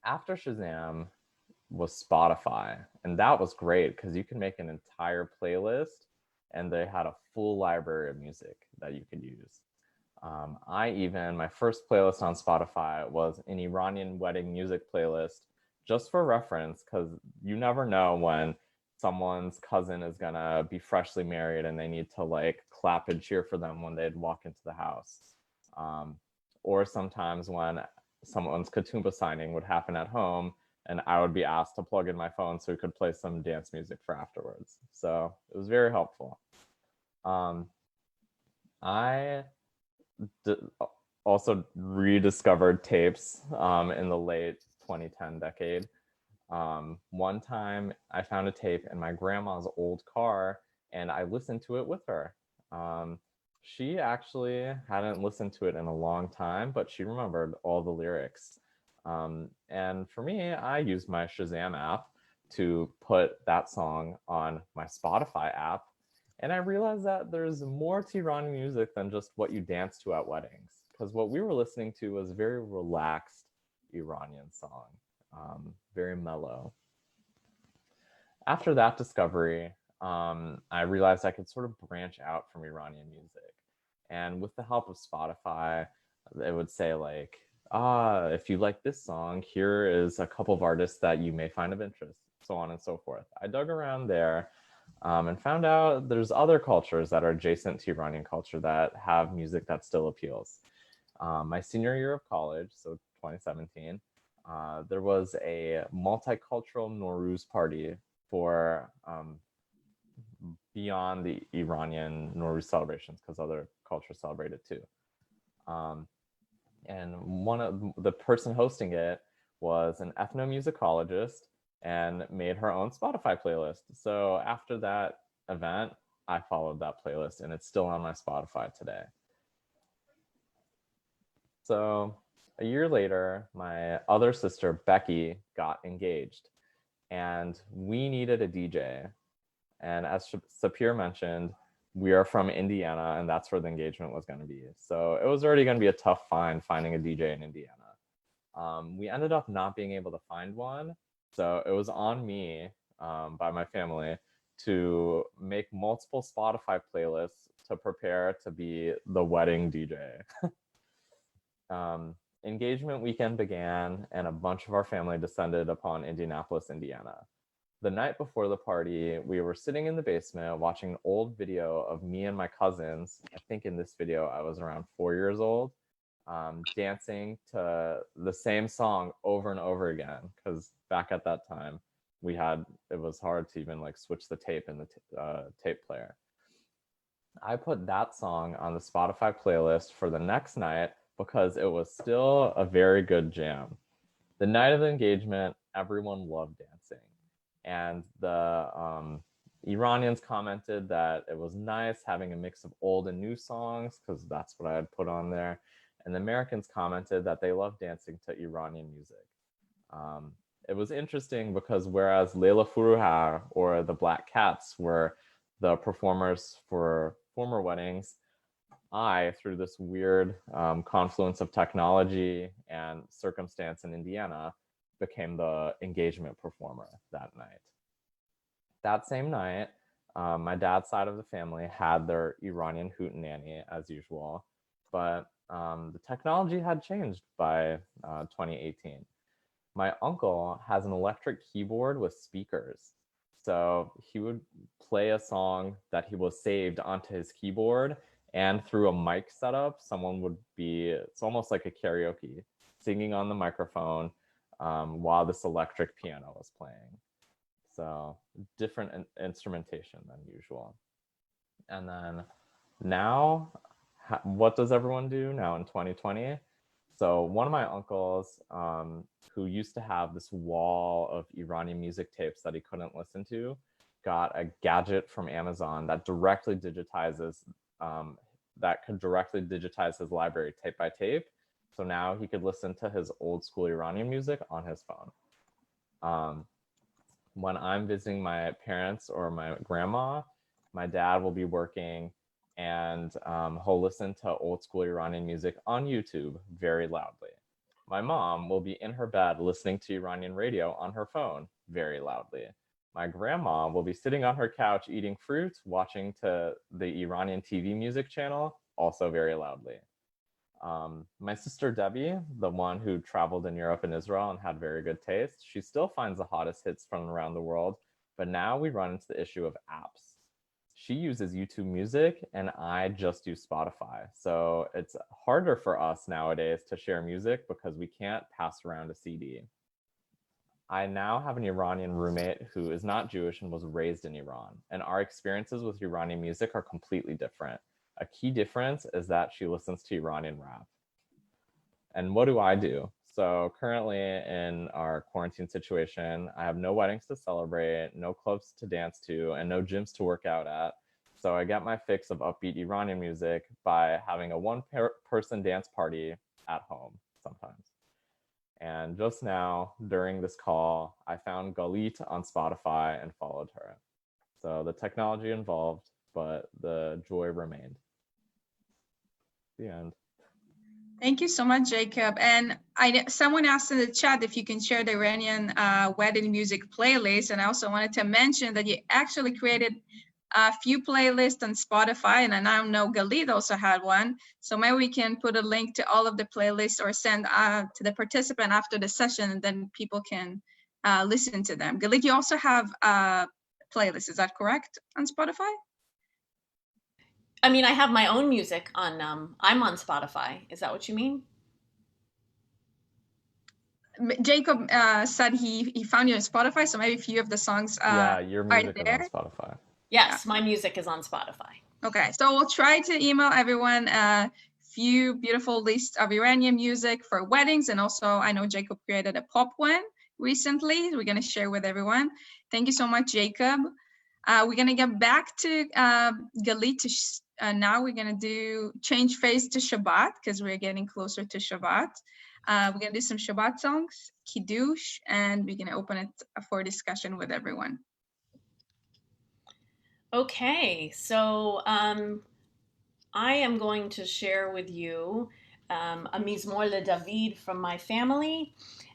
Speaker 5: After Shazam was Spotify, and that was great because you can make an entire playlist, and they had a full library of music that you could use. My first playlist on Spotify was an Iranian wedding music playlist, just for reference, because you never know when someone's cousin is gonna be freshly married and they need to like clap and cheer for them when they'd walk into the house. Or sometimes when someone's ketubah signing would happen at home, and I would be asked to plug in my phone so we could play some dance music for afterwards. So it was very helpful. I also rediscovered tapes in the late 2010 decade. One time I found a tape in my grandma's old car, and I listened to it with her. She actually hadn't listened to it in a long time, but she remembered all the lyrics. And for me, I used my Shazam app to put that song on my Spotify app. And I realized that there's more to Iranian music than just what you dance to at weddings, because what we were listening to was very relaxed Iranian song, very mellow. After that discovery, I realized I could sort of branch out from Iranian music. And with the help of Spotify, it would say like, if you like this song, here is a couple of artists that you may find of interest, so on and so forth. I dug around there and found out there's other cultures that are adjacent to Iranian culture that have music that still appeals. My senior year of college, so 2017, there was a multicultural Nowruz party for beyond the Iranian Nowruz celebrations, because other cultures celebrate it too. And one of the person hosting it was an ethnomusicologist and made her own Spotify playlist. So after that event, I followed that playlist, and it's still on my Spotify today. So a year later, my other sister, Becky, got engaged, and we needed a DJ. And as Sapir mentioned, we are from Indiana, and that's where the engagement was going to be. So it was already going to be a tough find finding a DJ in Indiana. We ended up not being able to find one. So it was on me by my family to make multiple Spotify playlists to prepare to be the wedding DJ. Engagement weekend began, and a bunch of our family descended upon Indianapolis, Indiana. The night before the party, we were sitting in the basement watching an old video of me and my cousins. I think in this video, I was around 4 years old, dancing to the same song over and over again. Because back at that time, it was hard to even like switch the tape in the tape player. I put that song on the Spotify playlist for the next night because it was still a very good jam. The night of the engagement, everyone loved dancing. And the Iranians commented that it was nice having a mix of old and new songs, because that's what I had put on there. And the Americans commented that they loved dancing to Iranian music. It was interesting because whereas Leila Furuhar or the Black Cats were the performers for former weddings, I, through this weird confluence of technology and circumstance in Indiana, became the engagement performer that night. That same night, my dad's side of the family had their Iranian hootenanny as usual, but the technology had changed by 2018. My uncle has an electric keyboard with speakers. So he would play a song that he was saved onto his keyboard, and through a mic setup, someone would be, it's almost like a karaoke, singing on the microphone while this electric piano was playing. So different instrumentation than usual. And then now, what does everyone do now in 2020? So one of my uncles who used to have this wall of Iranian music tapes that he couldn't listen to, got a gadget from Amazon that directly digitizes that could directly digitize his library tape by tape. So now he could listen to his old school Iranian music on his phone. When I'm visiting my parents or my grandma, my dad will be working and he'll listen to old school Iranian music on YouTube very loudly. My mom will be in her bed listening to Iranian radio on her phone very loudly. My grandma will be sitting on her couch eating fruit, watching to the Iranian TV music channel, also very loudly. My sister Debbie, the one who traveled in Europe and Israel and had very good taste, she still finds the hottest hits from around the world, but now we run into the issue of apps. She uses YouTube Music and I just use Spotify. So it's harder for us nowadays to share music because we can't pass around a CD. I now have an Iranian roommate who is not Jewish and was raised in Iran, and our experiences with Iranian music are completely different. A key difference is that she listens to Iranian rap. And what do I do? So currently in our quarantine situation, I have no weddings to celebrate, no clubs to dance to, and no gyms to work out at. So I get my fix of upbeat Iranian music by having a one-person dance party at home sometimes. And just now, during this call, I found Galeet on Spotify and followed her. So the technology involved, but the joy remained. The end.
Speaker 1: Thank you so much, Jacob. And someone asked in the chat if you can share the Iranian wedding music playlist. And I also wanted to mention that you actually created a few playlists on Spotify, and I now know Galeet also had one. So maybe we can put a link to all of the playlists or send to the participant after the session, and then people can listen to them. Galeet, you also have playlists, is that correct, on Spotify?
Speaker 2: I mean, I have my own music on, I'm on Spotify. Is that what you mean?
Speaker 1: Jacob said he found you on Spotify, so maybe a few of the songs
Speaker 5: yeah, your music
Speaker 1: are
Speaker 5: is
Speaker 1: there.
Speaker 5: on Spotify.
Speaker 2: Yes, my music is on Spotify.
Speaker 1: Okay, so we'll try to email everyone a few beautiful lists of Iranian music for weddings, and also I know Jacob created a pop one recently. We're going to share with everyone. Thank you so much, Jacob. We're going to get back to Galeet. Now we're going to change phase to Shabbat because we're getting closer to Shabbat. We're going to do some Shabbat songs, Kiddush, and we're going to open it for discussion with everyone.
Speaker 2: Okay, so I am going to share with you a Mizmor LeDavid from my family,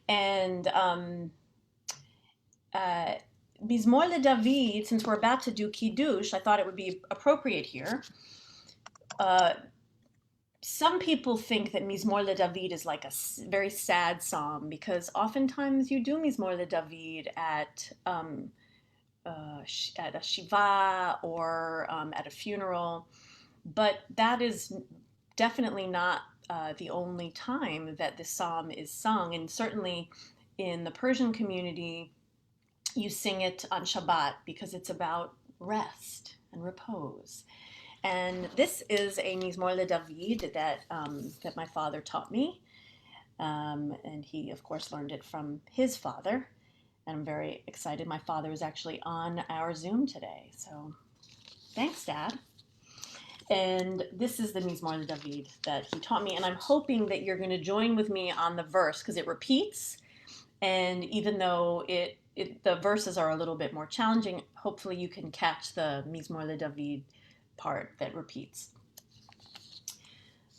Speaker 2: and Mizmor LeDavid, since we're about to do Kiddush, I thought it would be appropriate here. Some people think that Mizmor LeDavid is like a very sad psalm because oftentimes you do Mizmor LeDavid at a shiva or at a funeral, but that is definitely not the only time that this psalm is sung, and certainly in the Persian community you sing it on Shabbat because it's about rest and repose. And this is a Mizmor LeDavid that my father taught me, and he of course learned it from his father. And I'm very excited. My father is actually on our Zoom today. So thanks, Dad. And this is the Mizmor LeDavid that he taught me. And I'm hoping that you're going to join with me on the verse because it repeats. And even though the verses are a little bit more challenging, hopefully you can catch the Mizmor LeDavid part that repeats.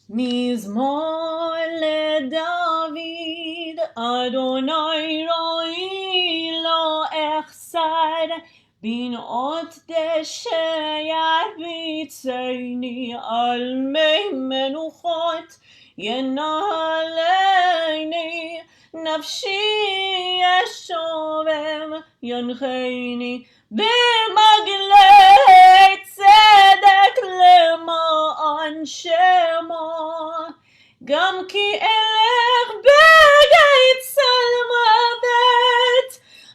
Speaker 2: Mizmor LeDavid, Adonai roi lo echsad, binot deshe yarbitzeni al mei menuchot yenaleini, nafshi yeshovem yancheini b'maglei tzedek למען שמו, גם כי אלך בגיא צלמוות,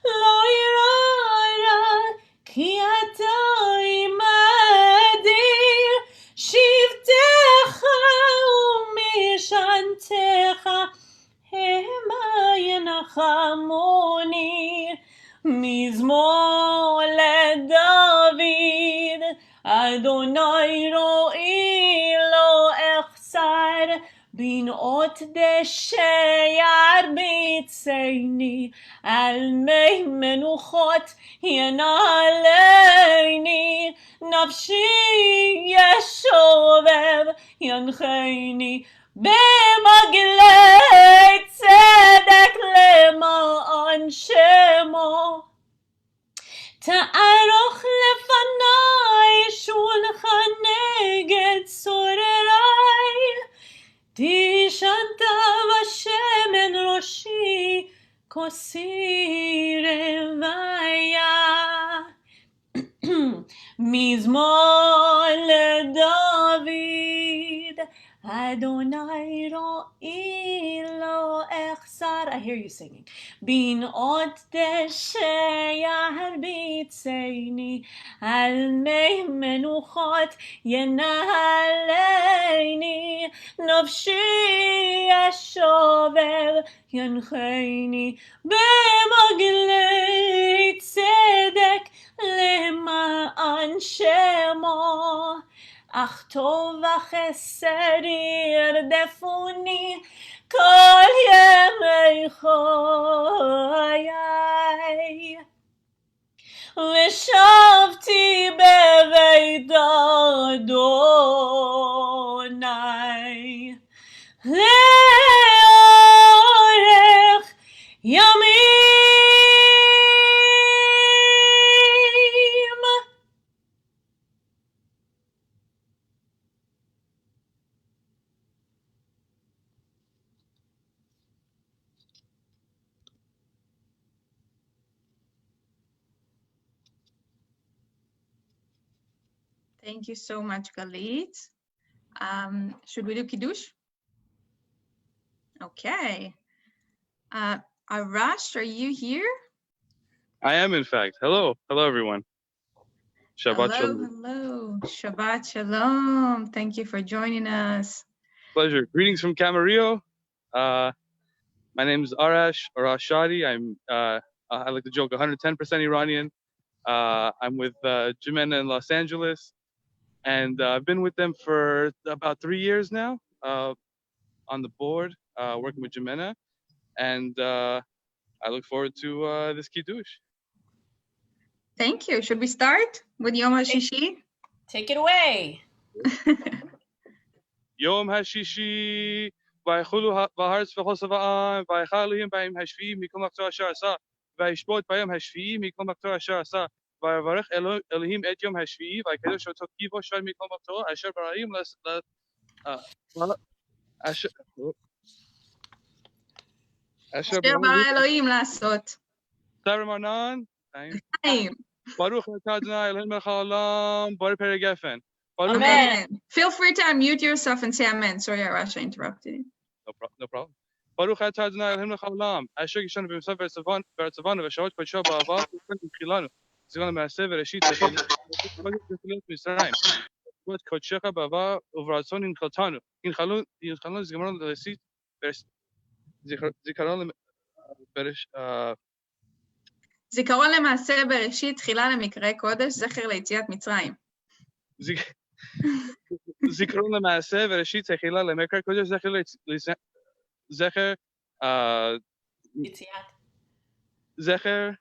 Speaker 2: לא ירא, כי אתה עמדי, שבטך ומשענתך המה ינחמוני. מזמור לדוד, Adonai ro'i אות דשא ירביצני, על מי מנוחות ינעלני, נפשי ישובב ינחני, במגלי צדק למען שמו. תערוך לפני שולחן נגד צורריי, תשנת בשמן ראשי כוסי רוויה. מזמור לדוד, Adonai ro'i lo echsar. I hear you singing. Bin ot deshe yarbitzeini, al mei menuchot yenaleini, nafshi yashover yancheini, b'maglei tzedek למען שמו. אך טוב וחסד ירדפוני כל ימי חיי, ושבתי בבית אדוני לאורך ימים.
Speaker 1: Thank you so much, Galeet. Should we do Kiddush? Okay. Arash, are you here?
Speaker 3: I am, in fact. Hello. Hello, everyone. Shabbat
Speaker 1: Hello,
Speaker 3: Shalom.
Speaker 1: hello. Shabbat Shalom. Thank you for joining us.
Speaker 3: Pleasure. Greetings from Camarillo. My name is Arash Shadi. I like to joke 110% Iranian. I'm with JIMENA in Los Angeles. And I've been with them for about 3 years now on the board, working with JIMENA. And I look forward to this Kiddush.
Speaker 1: Thank you. Should we start with Yom HaShishi?
Speaker 2: Take it away.
Speaker 3: Yom HaShishi, Vaychulu V'Haaretz V'Chosov Ha'am, Vaychal Elohim B'Yom HaShvi'i Mikol Maktor Asher Asa, Vayishpot B'Yom HaShvi'i Mikol Maktor Asher Asa, Vayavarech Elohim Et Yom HaShvi'i, Vaykadosh Oto Kivo Shel Mikol Maktor Asher Barayim
Speaker 1: אשר ברא אלוהים לעשות.
Speaker 3: Saramanan,
Speaker 1: Amen.
Speaker 3: Baruch Atah Adonai Eloheinu melech haolam, Baruch Perei Gefen.
Speaker 1: Amen. Feel free to unmute yourself and say amen. Sorry, Arash, I interrupted you.
Speaker 3: No problem. Baruch Atah Adonai Eloheinu melech haolam, Asher Gishanu b'Mitzvah v'Tzavanu v'Shavot Kodesh ba'Ava v'Chilanu, Zikron Ma'aseh v'Reshit Zechilat Mitzrayim, V'Tzavot Kodeshecha ba'Ava u'V'Ratzon Hinchaltanu, Hinchalon Zikaron L'Reshit Zikaron
Speaker 1: זיכרון למעשה בראשית, תחילה למקראי קודש, זכר ליציאת מצרים.
Speaker 3: זיכרון למעשה וראשית תחילה למקראי קודש, זכר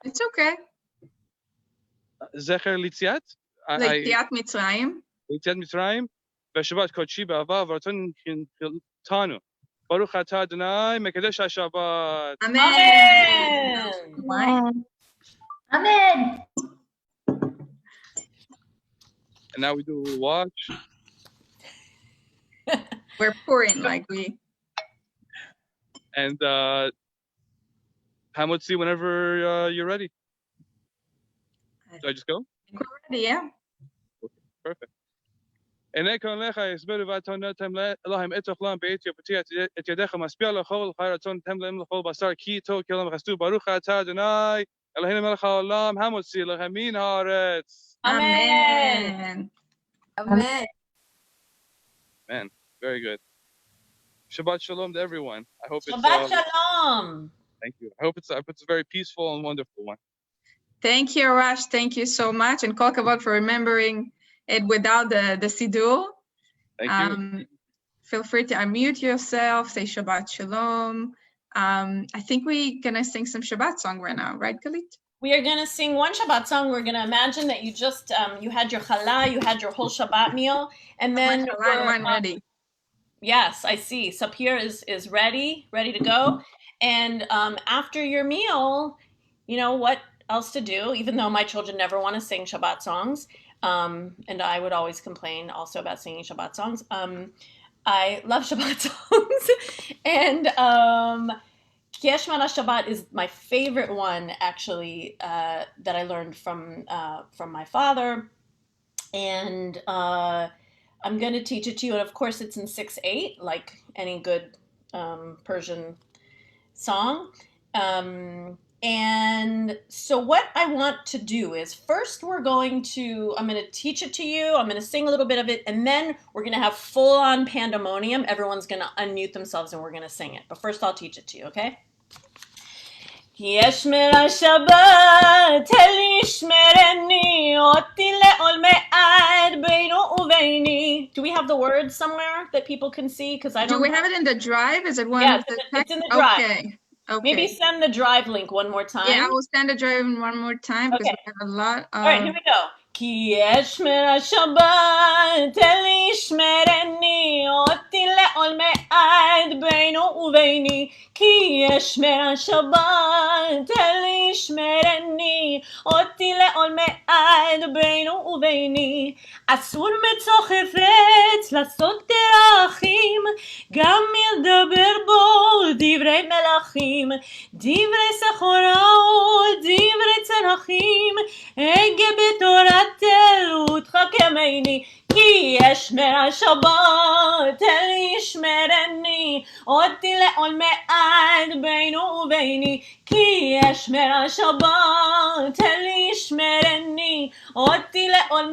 Speaker 1: It's okay.
Speaker 3: זכר ליציאת
Speaker 1: מצרים.
Speaker 3: ליציאת מצרים, בשבת קודשי באהבה ורצון חילתנו. ברוך אתה אדוני מקדש השבת.
Speaker 1: Amen.
Speaker 6: Amen.
Speaker 3: And now we do a watch.
Speaker 1: We're pouring like we.
Speaker 3: And Hamotzi, whenever you're ready. Do I just go?
Speaker 1: We're ready, yeah.
Speaker 3: Okay, perfect. Enekon lecha yisberu v'atonotem Elohim etochlam be'etio p'tia et yadecha maspia l'chol chai ratzon temlem l'chol basar ki to kelam chastu baruch atah Adonai Eloheinu melech haolam hamotzi lechem min haaretz.
Speaker 1: Amen.
Speaker 6: Amen.
Speaker 3: Man, very good. Shabbat shalom to everyone. I hope
Speaker 2: Shabbat shalom.
Speaker 3: Thank you. I hope it's a very peaceful and wonderful one.
Speaker 1: Thank you, Arash. Thank you so much. And Kol Kavod for remembering it without the Siddur.
Speaker 3: Thank you.
Speaker 1: feel free to unmute yourself, say Shabbat Shalom. I think we're gonna sing some Shabbat song right now, right, Galeet?
Speaker 2: We are going to sing one Shabbat song. We're going to imagine that you just, you had your challah, you had your whole Shabbat meal, and then
Speaker 1: I'm ready.
Speaker 2: Yes, I see. Sapir is ready to go. And after your meal, you know what else to do, even though my children never want to sing Shabbat songs, and I would always complain also about singing Shabbat songs. I love Shabbat songs, and JIMENA Shabbat is my favorite one, actually, that I learned from my father, and I'm going to teach it to you. And of course, it's in 6/8, like any good Persian song. And so what I want to do is first I'm going to teach it to you. I'm going to sing a little bit of it, and then we're going to have full-on pandemonium. Everyone's going to unmute themselves, and we're going to sing it. But first, I'll teach it to you, okay? JIMENA Shabbat, Elishmereni, Oti le'ol beinu uveini. Do we have the words somewhere that people can see? Because I don't.
Speaker 1: Do we have it in the drive? Is it one?
Speaker 2: Yeah,
Speaker 1: of the
Speaker 2: it's in the drive.
Speaker 1: Okay.
Speaker 2: Maybe send the drive link one more time.
Speaker 1: Yeah, I will send the drive one more time because we have a lot of.
Speaker 2: All right, here we go. JIMENA Shabbat, Elishmereni, Oti le'ol beinu uveini. JIMENA Shabbat, Elishmereni, Oti le'ol beinu uveini. אסור מתוך חפץ לעשות דרכים, גם לדבר בו דברי מלכים, דברי סחורה ודברי צרכים, הגה בתורת ותחכמני, כי JIMENA Shabbat, Elishmereni, Oti le'ol beinu uveini, כי JIMENA Shabbat, Elishmereni, Oti le'ol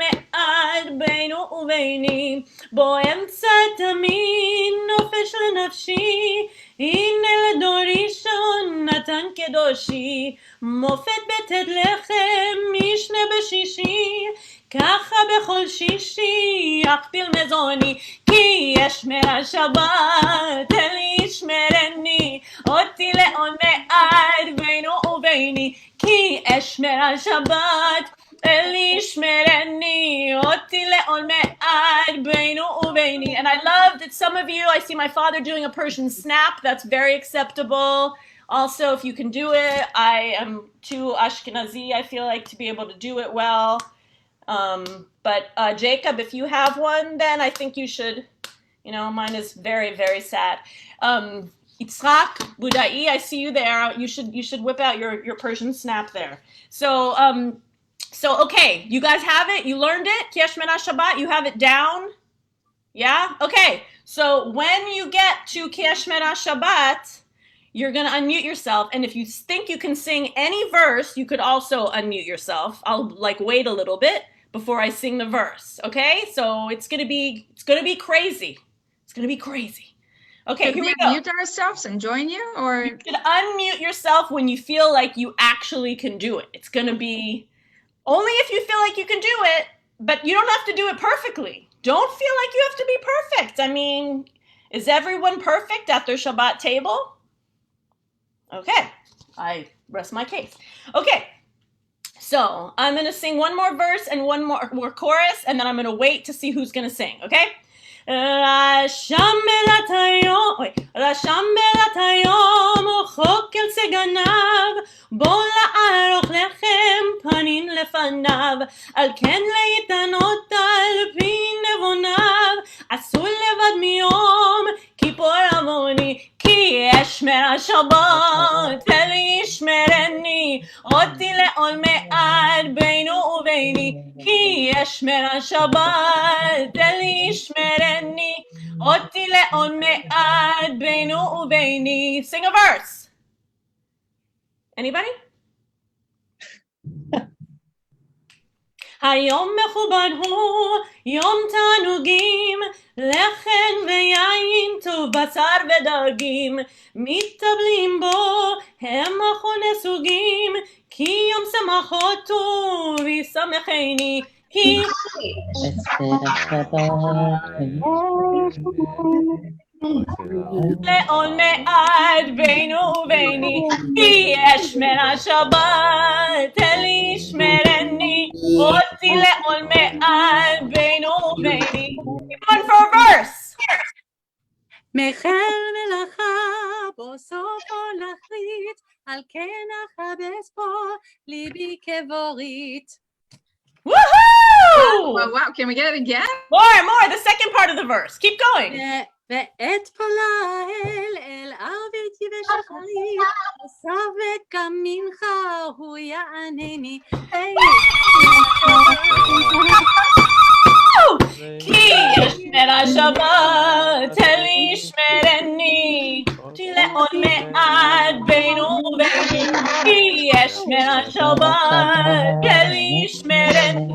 Speaker 2: beinu uveini. באמצע תמיד נופש לנפשי, הנה לדור ראשון נתן קדושי, מופת בתת לחם משנה בשישי, ככה בכל שישי יכפיל מזוני, כי JIMENA Shabbat, Elishmereni, Oti le'ol beinu uveini, כי JIMENA Shabbat, Elishmereni, Oti le'ol beinu uveini. And I love that some of you, I see my father doing a Persian snap. That's very acceptable. Also, if you can do it, I am too Ashkenazi, I feel like, to be able to do it well. But Jacob, if you have one, then I think you should, mine is very, very sad. Yitzhak, Budai, I see you there. You should whip out your Persian snap there. So okay, you guys have it? You learned it? JIMENA Shabbat, you have it down? Yeah? Okay, so when you get to JIMENA Shabbat, you're going to unmute yourself, and if you think you can sing any verse, you could also unmute yourself. I'll wait a little bit before I sing the verse, okay? So it's going to be crazy. It's going to be crazy. Okay, here we go.
Speaker 1: Mute ourselves and join you, or
Speaker 2: you should unmute yourself when you feel like you actually can do it. It's going to be only if you feel like you can do it, but you don't have to do it perfectly. Don't feel like you have to be perfect. I mean, is everyone perfect at their Shabbat table? Okay, I rest my case. Okay, so I'm going to sing one more verse and one more chorus, and then I'm going to wait to see who's going to sing, okay? רשם בלת היום חוק אל סגניו, בוא לערוך לכם פנים לפניו, על כן להתענות על פי נבוניו, עשו לבד מיום כיפור עווני, כי JIMENA Shabbat, Elishmereni, Oti le'ol beinu uveini, כי JIMENA Shabbat, Elishmereni, Oti le'ol beinu uveini. Sing a verse. Anybody? היום מכובד הוא יום תענוגים, לחם ויין טוב בשר ודגים, מתאבלים בו הם אחרוני סוגים, כי יום שמחות טוב ישמחני, היא לעול מעט בינו וביני, כי יש מן השבת אל ישמרני, אותי לעול מעט בינו וביני. One for a verse.
Speaker 7: מחל מלאכה בו סופו להחליט, על כן אכבס בו ליבי כבורית.
Speaker 2: Woohoo!
Speaker 1: Wow, wow, can we get it again?
Speaker 2: More, the second part of the verse. Keep going.
Speaker 7: ואת פולה אל ערבית ושחרית, עשיו וגם מנחה הוא יענני.
Speaker 2: כי יש מן השבת אל ישמרני, אותי לעול מעט בינו וביני, כי יש מן השבת אל ישמרני,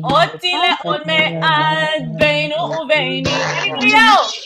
Speaker 2: אותי לעול מעט בינו וביני. Anybody else?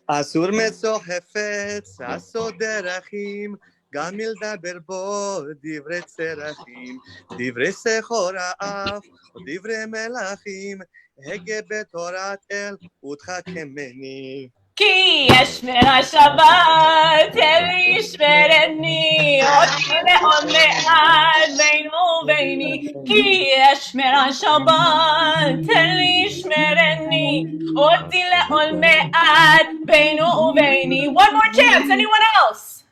Speaker 8: אסור מצוא חפץ, עשו דרכים, גם מלדבר בו דברי צרכים, דברי סחור האף, דברי מלאכים, הגה בתורת אל ותחכמני.
Speaker 2: כי יש מן השבת אל ישמרני, אותי לעול מעט בינו וביני, כי יש מן השבת אל ישמרני, אותי לעול מעט בינו וביני. One more chance, anyone else?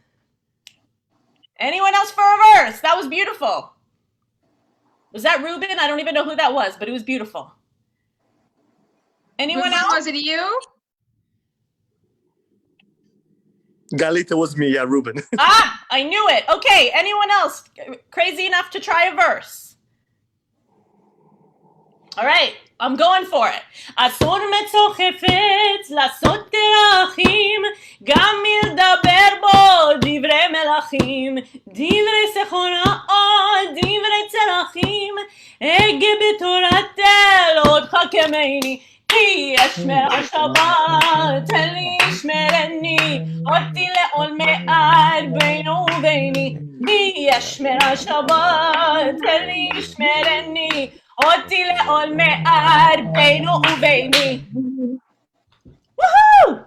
Speaker 2: Anyone else for a verse? That was beautiful. Was that Ruben? I don't even know who that was, but it was beautiful. Anyone else?
Speaker 1: Was it you?
Speaker 8: Galeet, it was me, yeah, Ruben.
Speaker 2: Ah, I knew it. Okay, anyone else crazy enough to try a verse? All right, I'm going for it. אסור מצוא חפץ לעשות דרכים, גם מלדבר בו דברי מלאכים, דברי סחוראות, דברי צרכים, הגה בתורת אל ותחכמני, כי יש מן השבת אל ישמרני, אותי לעול מעט בינו וביני, כי יש מן השבת אל ישמרני, אותי לעול מעט בינו וביני. Woohoo!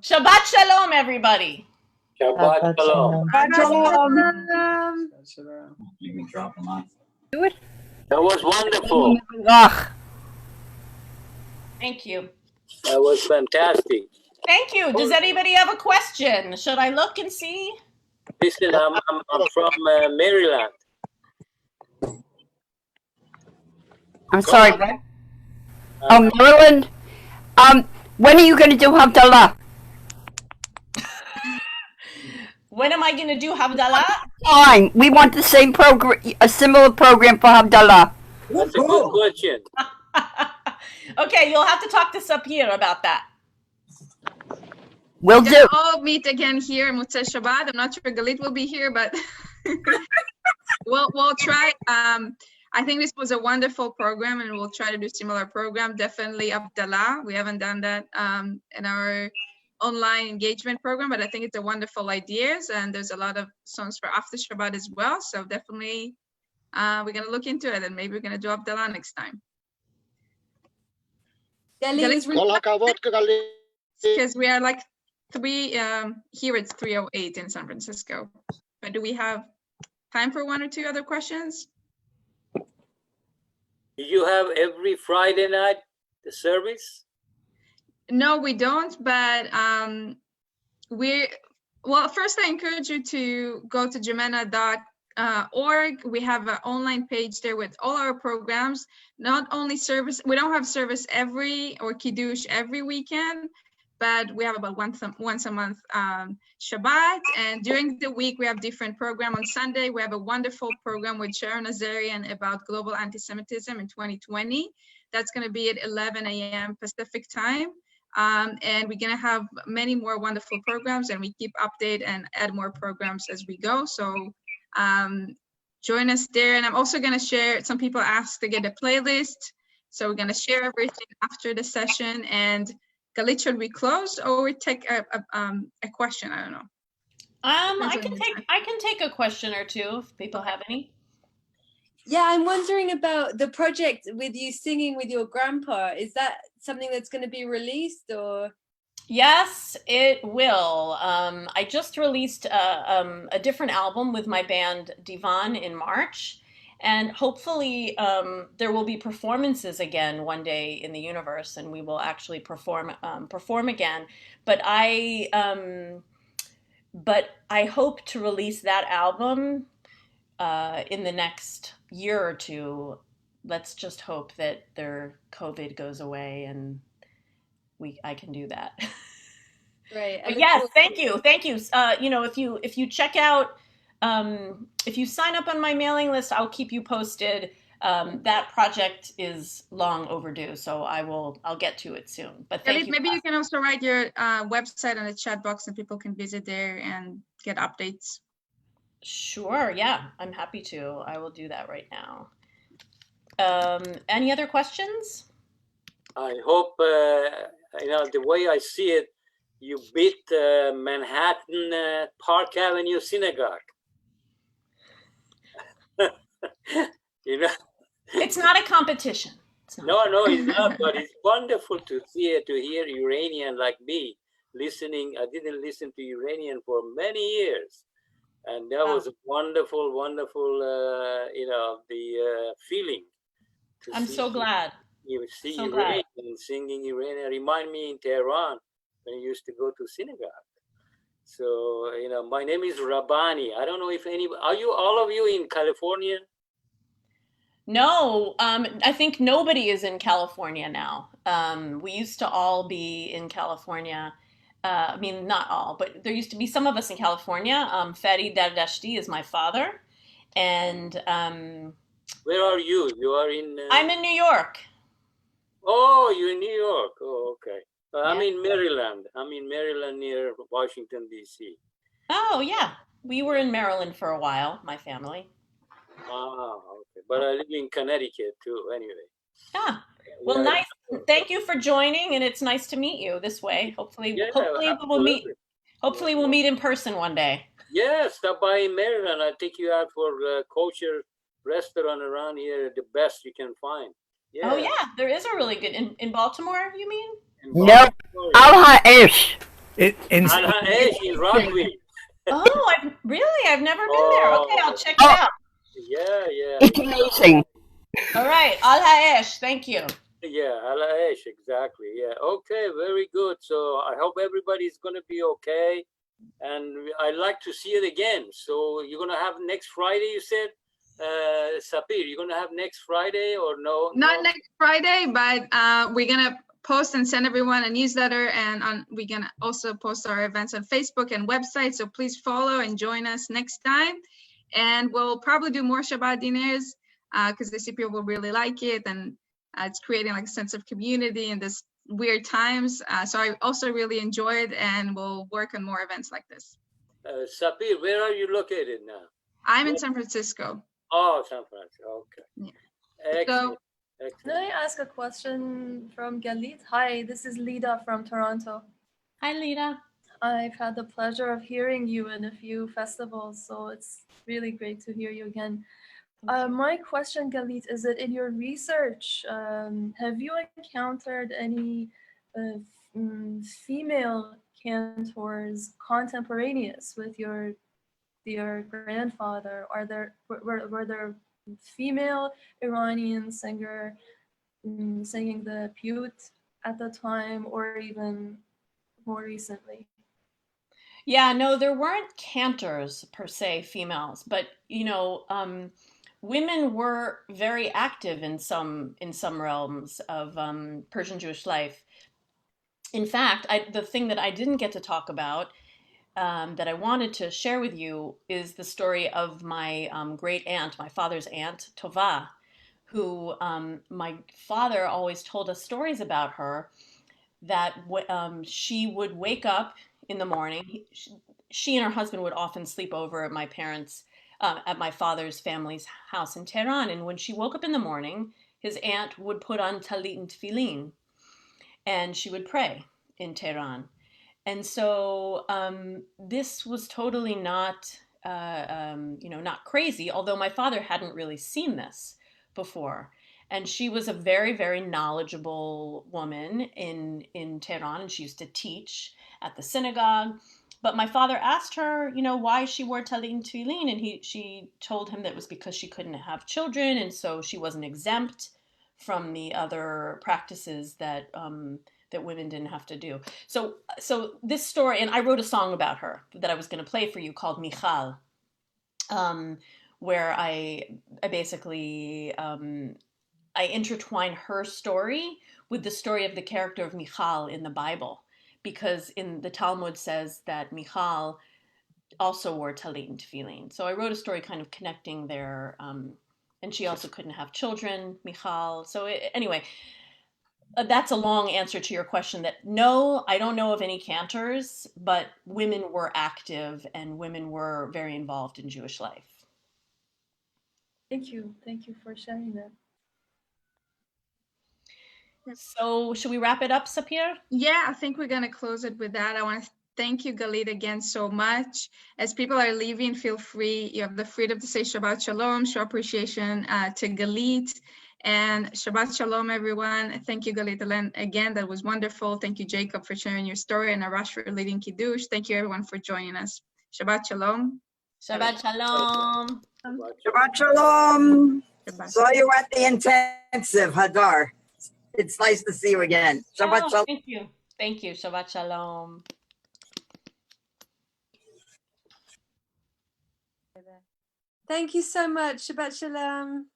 Speaker 2: Shabbat shalom, everybody.
Speaker 9: Shabbat shalom. That was wonderful.
Speaker 2: Thank you.
Speaker 9: That was fantastic.
Speaker 2: Thank you. Does anybody have a question? Should I look and see?
Speaker 9: Listen, I'm from Maryland.
Speaker 10: I'm sorry. Maryland. When are you going to do Havdalah?
Speaker 2: When am I going to do Havdalah?
Speaker 10: Fine. We want the same program, a similar program for Havdalah.
Speaker 9: That's a good question.
Speaker 2: Okay, you'll have to talk to Sapir about that.
Speaker 10: We'll
Speaker 1: We're
Speaker 10: do.
Speaker 1: gonna all meet again here in Motzei Shabbat. I'm not sure Galeet will be here, but we'll try. I think this was a wonderful program, and we'll try to do similar program. Definitely Havdalah. We haven't done that in our online engagement program, but I think it's a wonderful ideas, and there's a lot of songs for after Shabbat as well. So definitely, we're gonna look into it, and maybe we're gonna do Havdalah next time. Because we are like here it's 3:08 in San Francisco. But do we have time for one or two other questions?
Speaker 9: Do you have every Friday night the service?
Speaker 1: No, we don't, but first I encourage you to go to JIMENA.org. We have an online page there with all our programs. Not only service, we don't have service or Kiddush every weekend, but we have about once a month Shabbat. And during the week, we have different program. On Sunday, we have a wonderful program with Sharon Azarian about global anti-Semitism in 2020. That's going to be at 11 a.m. Pacific time. And we're going to have many more wonderful programs, and we keep update and add more programs as we go. So join us there. And I'm also going to share, some people asked to get a playlist. So we're going to share everything after the session. And Galit, should we close or we take a question? I don't know.
Speaker 2: I can take a question or two if people have any.
Speaker 6: Yeah, I'm wondering about the project with you singing with your grandpa. Is that something that's going to be released or?
Speaker 2: Yes, it will. I just released a different album with my band Divan in March, and hopefully there will be performances again one day in the universe, and we will actually perform again. But I hope to release that album in the next year or two. Let's just hope that their COVID goes away and I can do that.
Speaker 6: Right.
Speaker 2: But yes, thank you. If you check out, if you sign up on my mailing list, I'll keep you posted. That project is long overdue, so I'll get to it soon. But thank you.
Speaker 1: Maybe you can also write your website on the chat box and people can visit there and get updates.
Speaker 2: Sure, yeah, I'm happy to. I will do that right now. Any other questions?
Speaker 9: I hope, the way I see it, you beat Manhattan Park Avenue Synagogue.
Speaker 2: It's not a competition.
Speaker 9: No, it's not, but it's wonderful to hear Iranian like me listening. I didn't listen to Iranian for many years. And that was a wonderful, the feeling.
Speaker 2: I'm so glad.
Speaker 9: You see Iranian singing Iranian. Remind me in Tehran when I used to go to synagogue. So, my name is Rabbani. I don't know if are you, all of you in California?
Speaker 2: No, I think nobody is in California now. We used to all be in California. I mean, not all, but there used to be some of us in California. Galeet Dardashti is my father. And
Speaker 9: where are you? You are in...
Speaker 2: I'm in New York.
Speaker 9: Oh, you're in New York. Oh, okay. I'm in Maryland. I'm in Maryland near Washington, D.C.
Speaker 2: Oh, yeah. We were in Maryland for a while, my family.
Speaker 9: Ah, okay. But I live in Connecticut, too, anyway.
Speaker 2: Ah, well, yeah. Nice. Thank you for joining, and it's nice to meet you this way. Hopefully we'll meet in person one day.
Speaker 9: Yeah, stop by in Maryland. I'll take you out for a kosher restaurant around here, the best you can find. Yeah.
Speaker 2: Oh, yeah, there is a really good in Baltimore, you mean?
Speaker 10: No, Al Ha'esh.
Speaker 9: Al Ha'esh in Rockville.
Speaker 2: Oh, I've never been there. Okay, I'll check it out.
Speaker 9: Yeah.
Speaker 10: It's amazing.
Speaker 2: All right, Al Ha'esh, thank you.
Speaker 9: Yeah, Al Ha'esh, exactly. Yeah, okay, very good. So I hope everybody's going to be okay. And I'd like to see it again. So you're going to have next Friday, you said? Sapir, you're going to have next Friday or no?
Speaker 1: Not next Friday, but we're going to post and send everyone a newsletter, and we're going to also post our events on Facebook and website. So please follow and join us next time. And we'll probably do more Shabbat dinners because the CPO will really like it, and it's creating like a sense of community in this weird times. So I also really enjoyed, and we'll work on more events like this.
Speaker 9: Sapir, where are you located now?
Speaker 1: I'm in San Francisco.
Speaker 9: Oh, San Francisco. Okay.
Speaker 1: Yeah.
Speaker 9: Excellent.
Speaker 11: Can I ask a question from Galeet? Hi, this is Lida from Toronto.
Speaker 2: Hi, Lida.
Speaker 11: I've had the pleasure of hearing you in a few festivals, so it's really great to hear you again. My question, Galeet, is that in your research, have you encountered any female cantors contemporaneous with your grandfather? Were there female Iranian singer singing the piyut at the time, or even more recently?
Speaker 2: Yeah, no, there weren't cantors per se, females, but women were very active in some realms of Persian Jewish life. In fact, the thing that I didn't get to talk about that I wanted to share with you is the story of my great aunt, my father's aunt, Tova, who my father always told us stories about her, that she would wake up in the morning. She and her husband would often sleep over at at my father's family's house in Tehran. And when she woke up in the morning, his aunt would put on talit and tefillin, and she would pray. in Tehran. And so this was totally not, not crazy, although my father hadn't really seen this before. And she was a very, very knowledgeable woman in Tehran, and she used to teach at the synagogue. But my father asked her, why she wore talit and tefillin, and she told him that it was because she couldn't have children, and so she wasn't exempt from the other practices that that women didn't have to do. So this story, and I wrote a song about her that I was going to play for you called Michal, where I basically I intertwine her story with the story of the character of Michal in the Bible, because in the Talmud says that Michal also wore talit and tefillin. So I wrote a story kind of connecting there, and she also couldn't have children, Michal. So anyway, that's a long answer to your question that no, I don't know of any cantors, but women were active and women were very involved in Jewish life.
Speaker 11: Thank you for sharing that.
Speaker 2: So should we wrap it up, Sapir?
Speaker 1: Yeah, I think we're going to close it with that. I want to thank you, Galeet, again so much. As people are leaving, feel free. You have the freedom to say Shabbat Shalom, show appreciation to Galeet. And Shabbat Shalom, everyone. Thank you, Galeet. Again, that was wonderful. Thank you, Jacob, for sharing your story, and Arash for leading Kiddush. Thank you, everyone, for joining us. Shabbat Shalom.
Speaker 2: Shabbat Shalom.
Speaker 12: Shabbat Shalom.
Speaker 1: Shabbat.
Speaker 12: Saw you at the intensive, Hadar. It's nice to see you again. Shabbat Shalom.
Speaker 2: Thank you. Thank you. Shabbat Shalom.
Speaker 6: Thank you so much. Shabbat Shalom.